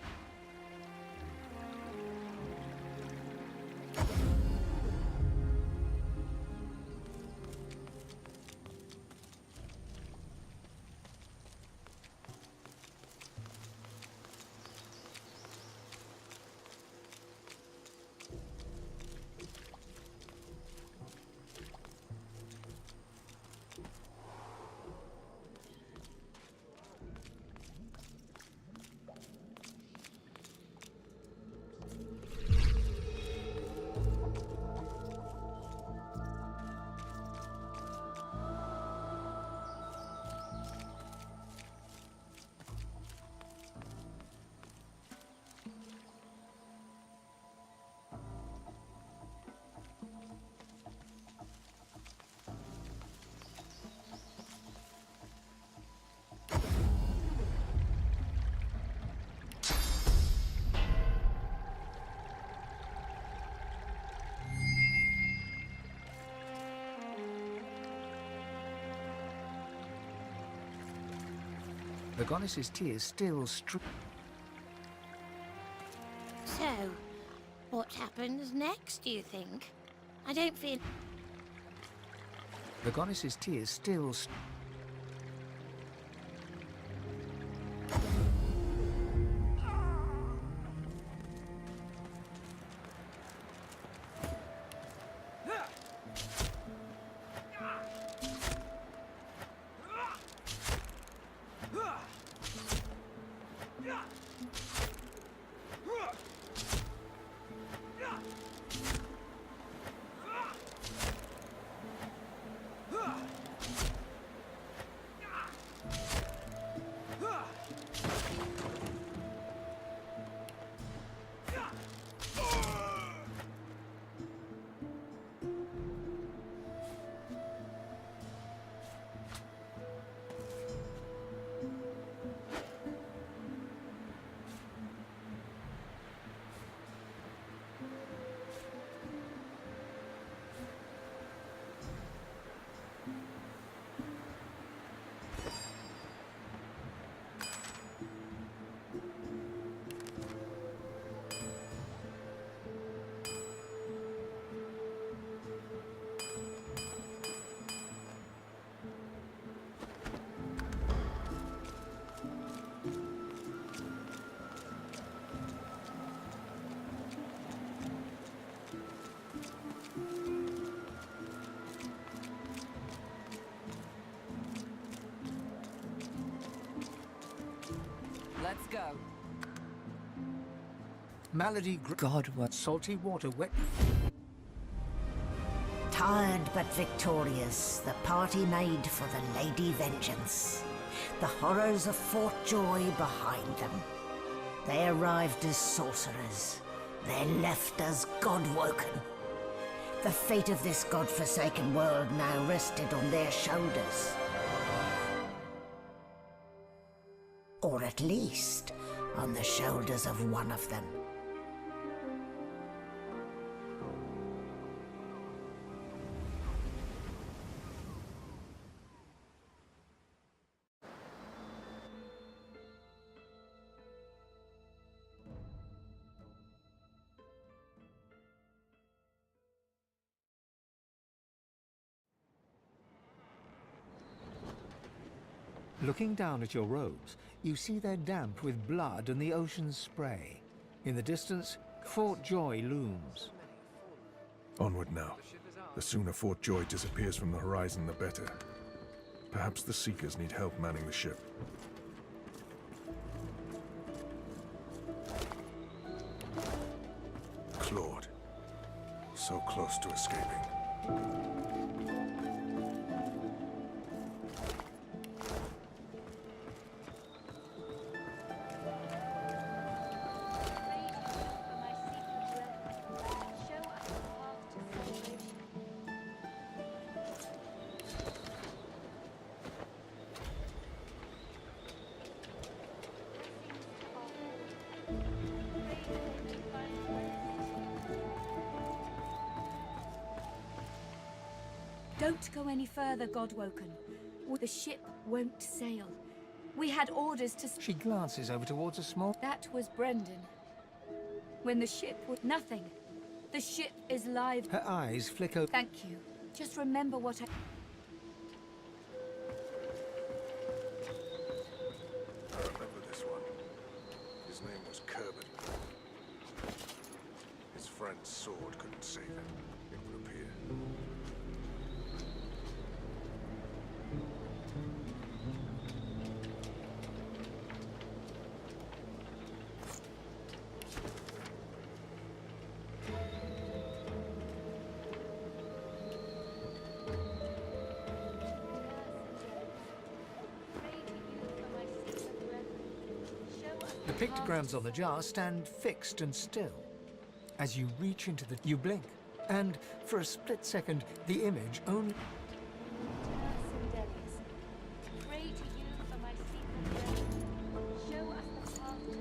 The goddess's tears still stream...
So, what happens next, do you think? I don't feel...
The goddess's tears still... Malady
God, what?
Salty water wet.
Tired but victorious, the party made for the Lady Vengeance. The horrors of Fort Joy behind them. They arrived as sorcerers. They left as God-woken. The fate of this God-forsaken world now rested on their shoulders. Or at least, on the shoulders of one of them.
Looking down at your robes, you see they're damp with blood and the ocean's spray. In the distance, Fort Joy looms.
Onward now. The sooner Fort Joy disappears from the horizon, the better. Perhaps the Seekers need help manning the ship. Claude. So close to escaping.
Don't go any further, Godwoken. The ship won't sail. We had orders to...
She glances over towards a small...
That was Brendan. When the ship was... Nothing. The ship is live.
Her eyes flicker...
Thank you. Just remember what I...
I remember this one. His name was Kerbin. His friend's sword couldn't save him, it would appear.
The pictograms on the jar stand fixed and still. As you reach into the... you blink. And for a split second, the image only...
Pray to you for my secret realm. Show us the path to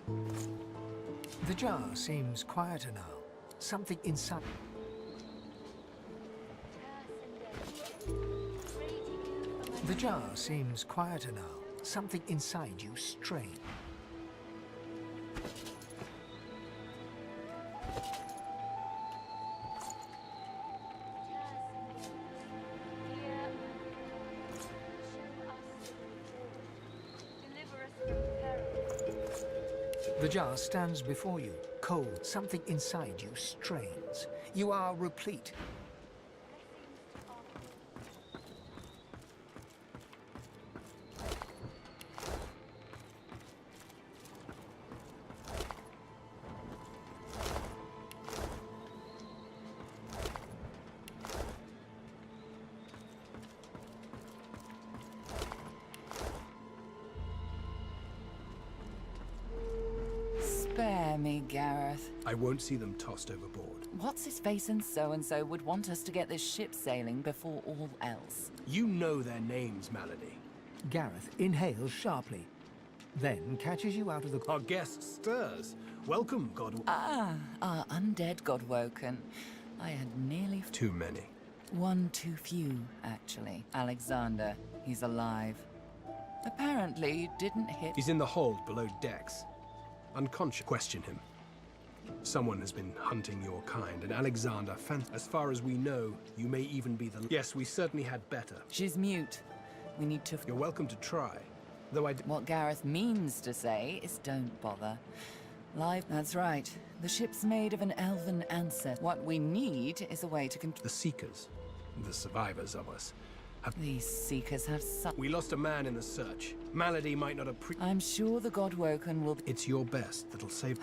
salvation.
The jar seems quieter now. Something inside... The jar seems quieter now. Something inside you strain. The jar stands before you, cold. Something inside you strains. You are replete.
Spare me, Gareth.
I won't see them tossed overboard.
What's his face and so would want us to get this ship sailing before all else?
You know their names, Malady.
Gareth inhales sharply, then catches you out of the...
Our guest stirs. Welcome, God...
Ah, our undead Godwoken. I had nearly...
Too many.
One too few, actually. Alexander, he's alive. Apparently, you didn't hit...
He's in the hold below decks. Unconscious. Question him. Someone has been hunting your kind, and Alexander, as far as we know, you may even be the... Yes, we certainly had better.
She's mute. We need to...
You're welcome to try, though I...
What Gareth means to say is don't bother. Live... That's right. The ship's made of an elven ancestor. What we need is a way to...
The Seekers, the survivors of us,
These seekers have such...
We lost a man in the search. Malady might not have
I'm sure the Godwoken will...
It's your best that'll save...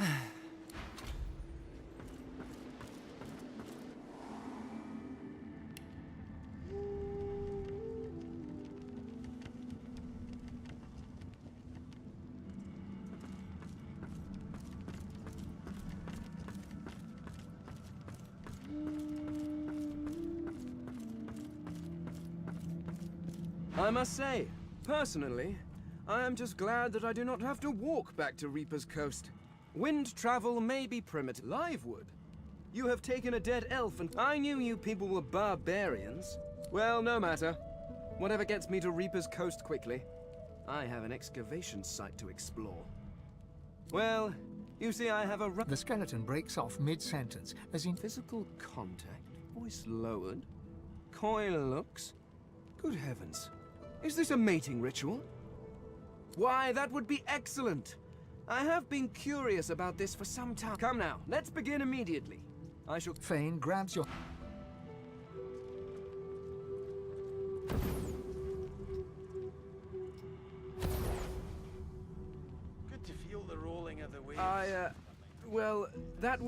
I must say, personally, I am just glad that I do not have to walk back to Reaper's Coast. Wind travel may be primitive. Livewood, you have taken a dead elf and I knew you people were barbarians. Well, no matter. Whatever gets me to Reaper's Coast quickly. I have an excavation site to explore. Well, you see, I have a...
The skeleton breaks off mid-sentence, as in
physical contact, voice lowered, coy looks. Good heavens. Is this a mating ritual? Why, that would be excellent! I have been curious about this for some time. Come now, let's begin immediately. I shall...
Fane grabs your...
Good to feel the rolling of the waves.
Well,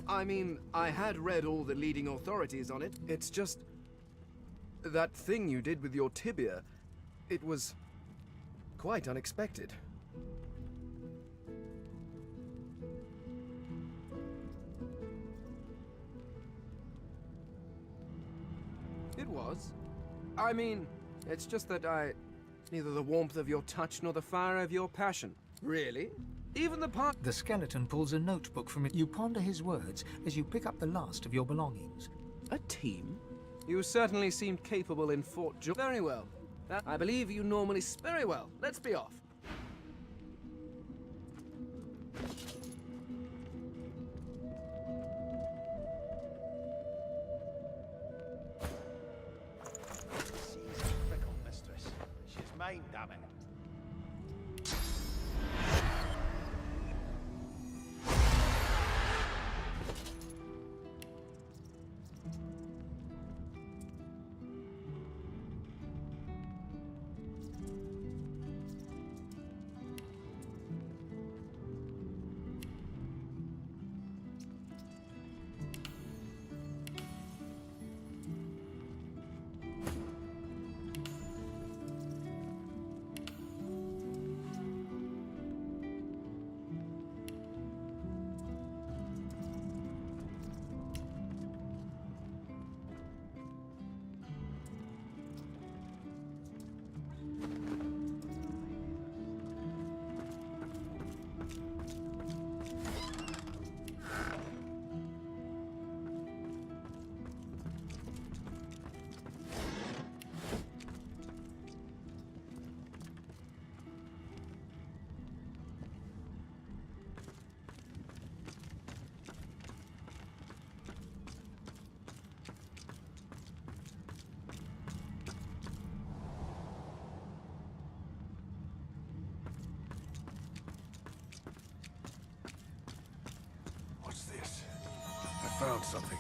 I mean, I had read all the leading authorities on it. It's just... that thing you did with your tibia, it was... quite unexpected. It was. I mean, it's just that neither the warmth of your touch nor the fire of your passion. Really? Even the part...
The skeleton pulls a notebook from it. You ponder his words as you pick up the last of your belongings.
A team? You certainly seemed capable in Fort Joy. Very well. I believe you normally... Very well. Let's be off.
She's a fickle mistress. She's mine, damn it.
Found something.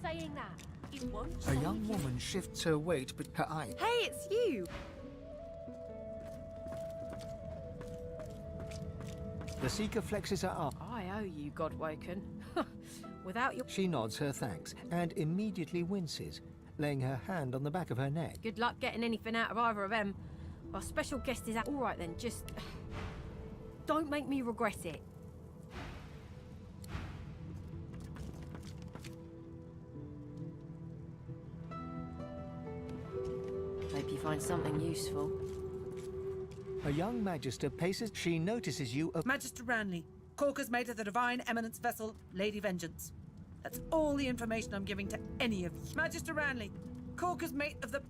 saying that. It won't
A
save
young
you.
woman shifts her weight, but her eye.
Hey, it's you!
The Seeker flexes her arm.
I owe you, Godwoken. Without your...
She nods her thanks and immediately winces, laying her hand on the back of her neck.
Good luck getting anything out of either of them. Our special guest is out. All right then, just... don't make me regret it. Hope you find something useful.
A young Magister paces. She notices you.
Magister Ranley, Corker's mate of the Divine Eminence vessel, Lady Vengeance. That's all the information I'm giving to any of you. Magister Ranley, Corker's mate of the...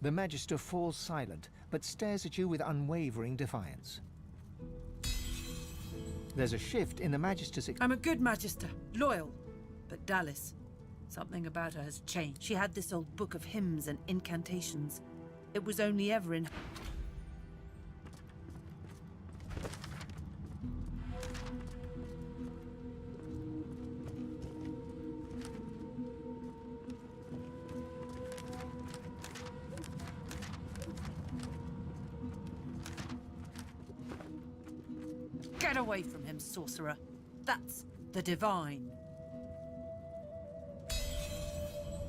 The Magister falls silent, but stares at you with unwavering defiance. There's a shift in the Magister's...
I'm a good Magister, loyal. But Dallas, something about her has changed. She had this old book of hymns and incantations. It was only ever in... Get away from him, sorcerer. That's the divine.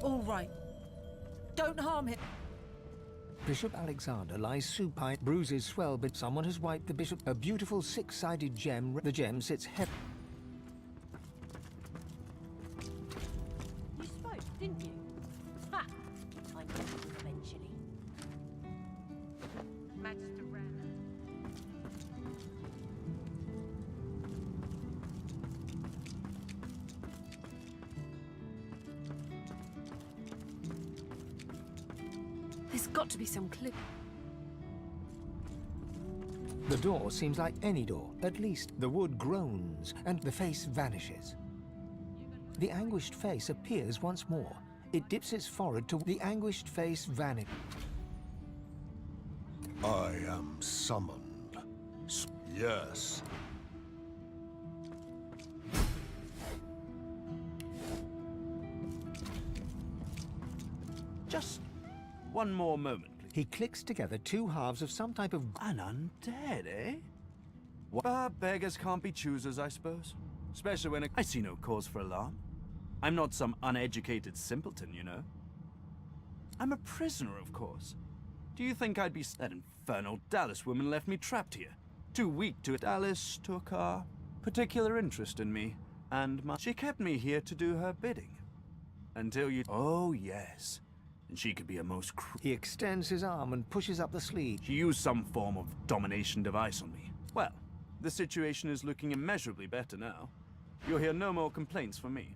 All right. Don't harm him.
Bishop Alexander lies supine, bruises swell, but someone has wiped the bishop. A beautiful six-sided gem. The gem sits heavy.
You spoke, didn't you? Ha! I knew it eventually.
Magister Ranley.
There's got to be some clue.
The door seems like any door. At least the wood groans and the face vanishes. The anguished face appears once more. It dips its forehead to the anguished face vanishes.
I am summoned. Yes.
Just one more moment, please.
He clicks together two halves of some type of...
An undead, eh? But beggars can't be choosers, I suppose. Especially when I see no cause for alarm. I'm not some uneducated simpleton, you know. I'm a prisoner, of course. Do you think I'd be... That infernal Dallas woman left me trapped here. Too weak to... Dallas took a particular interest in me, and she kept me here to do her bidding. Until you... Oh, yes. And she could be a most
He extends his arm and pushes up the sleeve.
She used some form of domination device on me. Well, the situation is looking immeasurably better now. You'll hear no more complaints from me.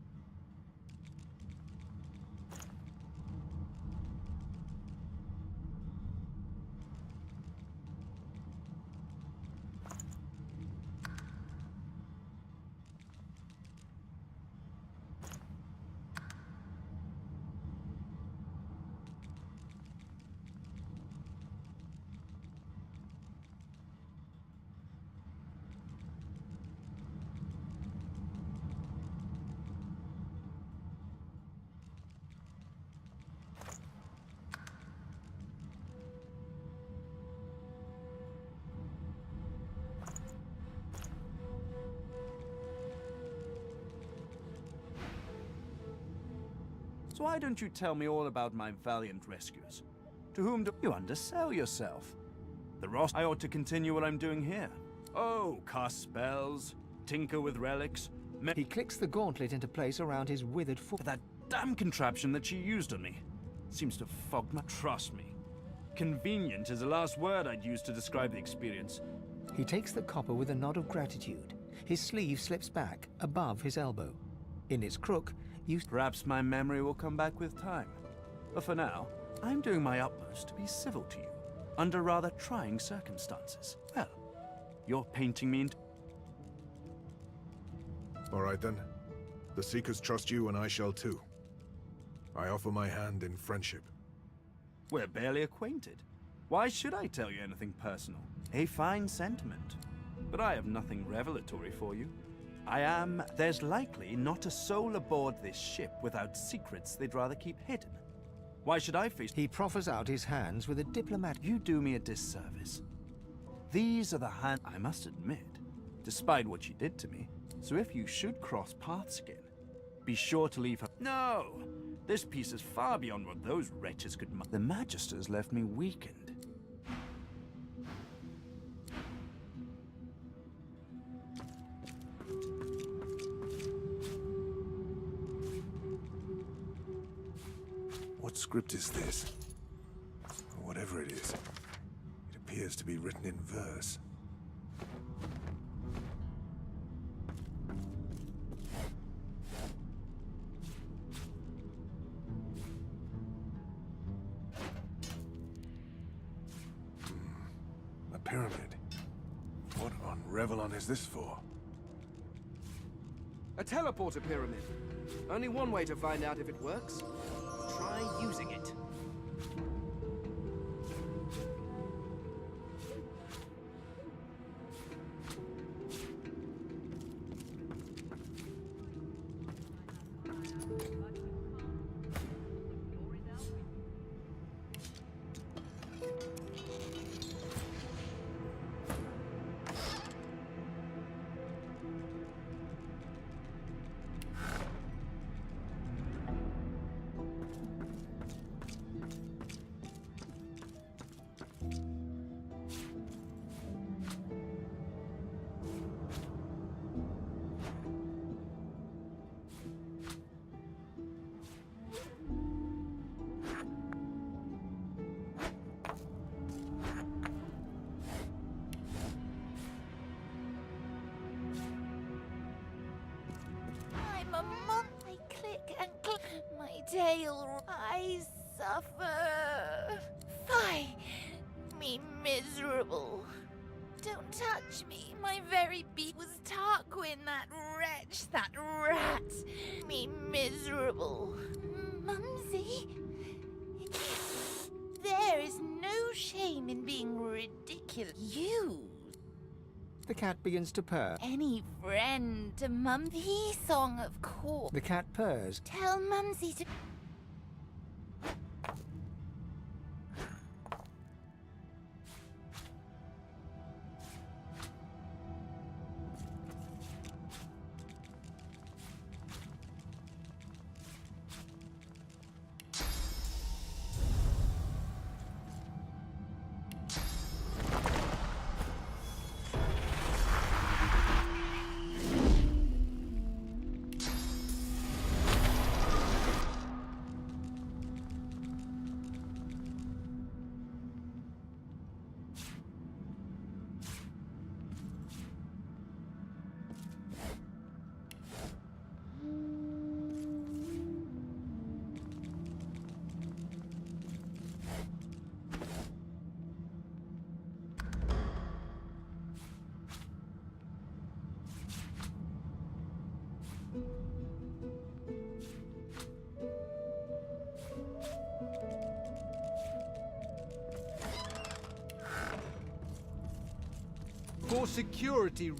So why don't you tell me all about my valiant rescuers? To whom do you undersell yourself? The Ross, I ought to continue what I'm doing here. Oh, cast spells, tinker with relics.
He clicks the gauntlet into place around his withered foot.
That damn contraption that she used on me seems to fog my... Trust me. Convenient is the last word I'd use to describe the experience.
He takes the copper with a nod of gratitude. His sleeve slips back, above his elbow. In its crook,
Perhaps my memory will come back with time. But for now, I'm doing my utmost to be civil to you, under rather trying circumstances. Well, you're painting me into...
All right then. The Seekers trust you and I shall too. I offer my hand in friendship.
We're barely acquainted. Why should I tell you anything personal? A fine sentiment. But I have nothing revelatory for you. There's likely not a soul aboard this ship without secrets they'd rather keep hidden. Why should I face...
He proffers out his hands with a diplomat.
You do me a disservice. These are the hands, I must admit, despite what you did to me. So if you should cross paths again, be sure to leave her... No! This piece is far beyond what those wretches could... The Magisters left me weakened.
What script is this? Or whatever it is. It appears to be written in verse. A pyramid. What on Revelon is this for?
A teleporter pyramid. Only one way to find out if it works. Try using it.
Tail, I suffer. Fie, me miserable. Don't touch me. My very beak was Tarquin, that wretch, that rat. Me miserable. Mumsy, there is no shame in being ridiculous. You.
The cat begins to purr.
Any friend to Mumsy song, of course.
The cat purrs.
Tell Mumsy to...
For security.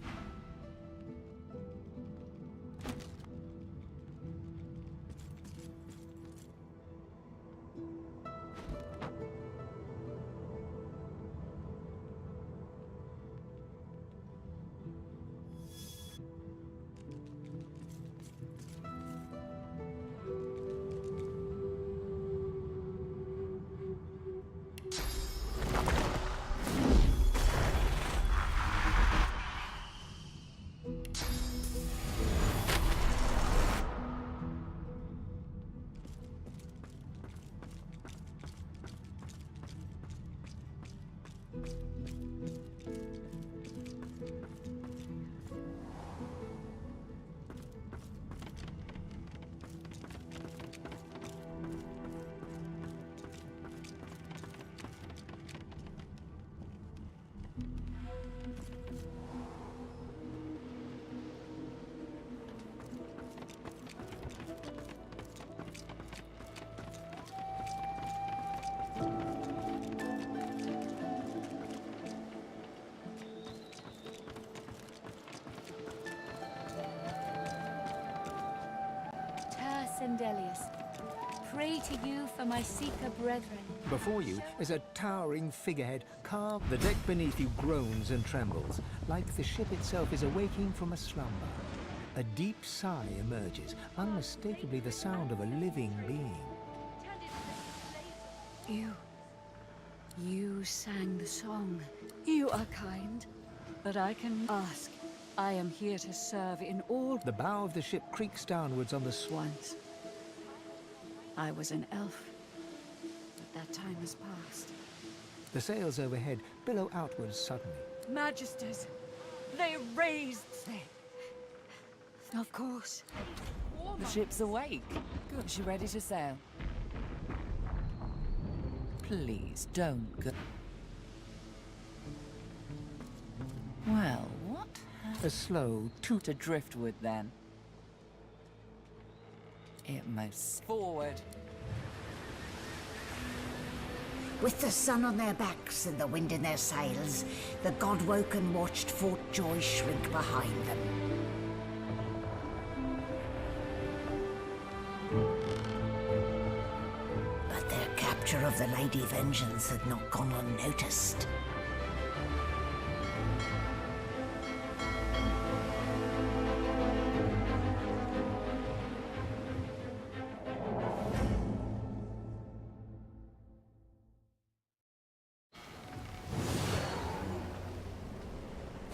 Delius. Pray to you for my seeker brethren.
Before you is a towering figurehead carved. The deck beneath you groans and trembles, like the ship itself is awaking from a slumber. A deep sigh emerges, unmistakably the sound of a living being.
You sang the song. You are kind, but I can ask. I am here to serve in all...
The bow of the ship creaks downwards on the
Once, I was an elf, but that time has passed.
The sails overhead billow outwards suddenly.
Magisters, they raised... Of course.
The ship's awake. Good. Is she ready to sail? Please, don't go. Well, what?
A slow toot.
To driftwood, then. It moves forward.
With the sun on their backs and the wind in their sails, the God-woken watched Fort Joy shrink behind them. But their capture of the Lady Vengeance had not gone unnoticed.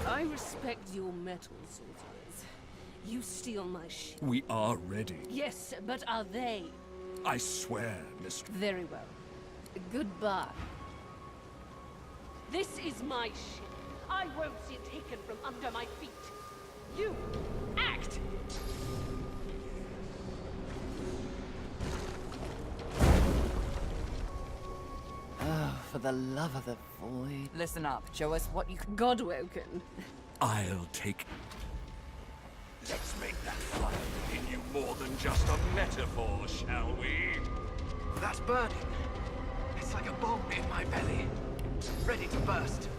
I respect your mettle, sorcerers. You steal my ship.
We are ready.
Yes, but are they?
I swear, mistress.
Very well. Goodbye. This is my ship. I won't see it taken from under my feet. You, act!
Oh, for the love of the void. Listen up. Show us what you can...
God-woken.
I'll take... Let's make that fire in you more than just a metaphor, shall we?
That's burning. It's like a bomb in my belly. Ready to burst.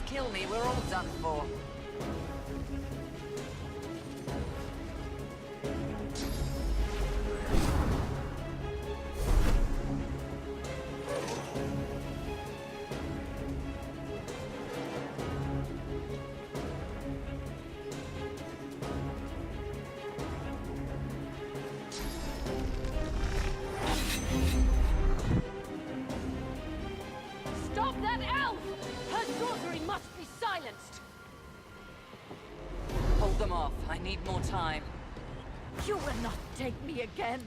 Kill me, we're all done for.
Stop that elf! Her sorcery must be silenced!
Hold them off. I need more time.
You will not take me again.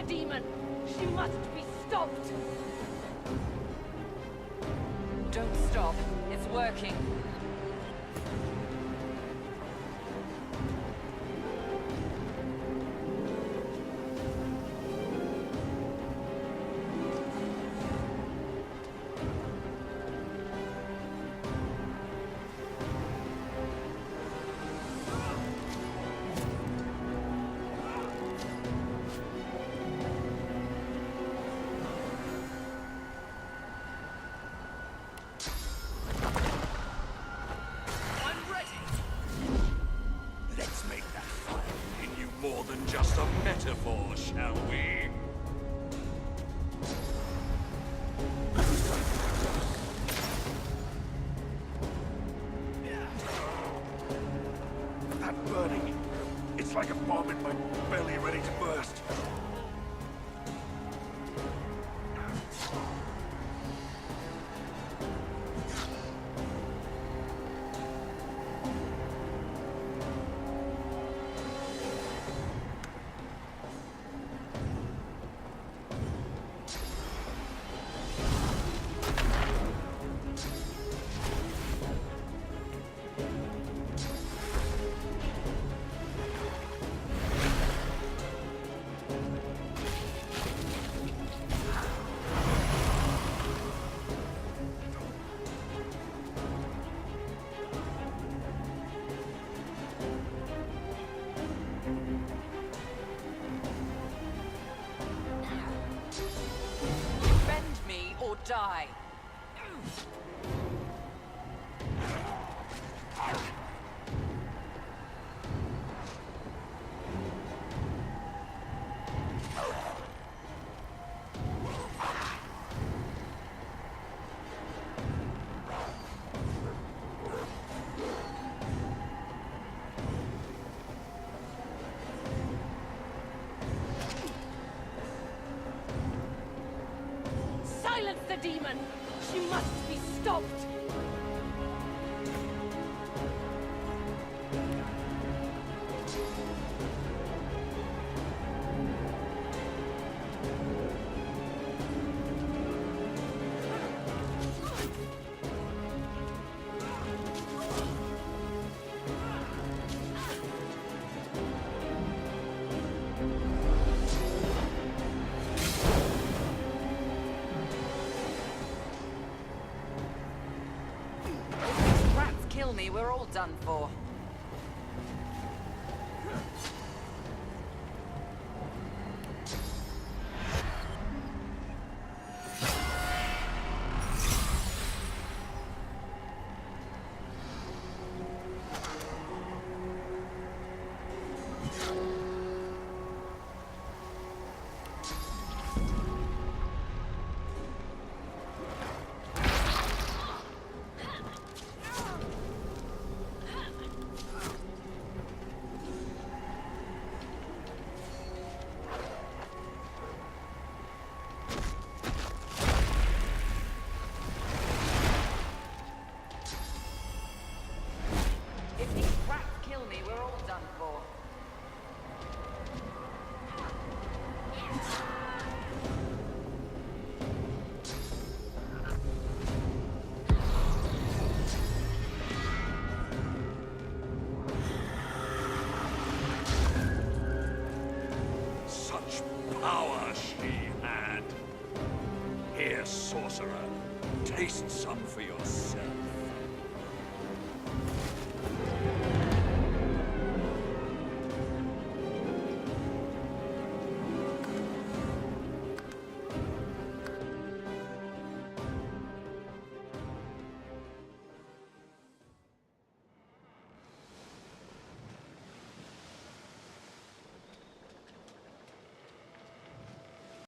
demon! She must be stopped!
Don't stop. It's working.
More than just a metaphor, shall we?
That burning, it's like a bomb in my belly ready to burst.
Die.
Silence the demon! She must be stopped!
Kill me, we're all done for.
Power she had. Here, sorcerer, taste some for yourself.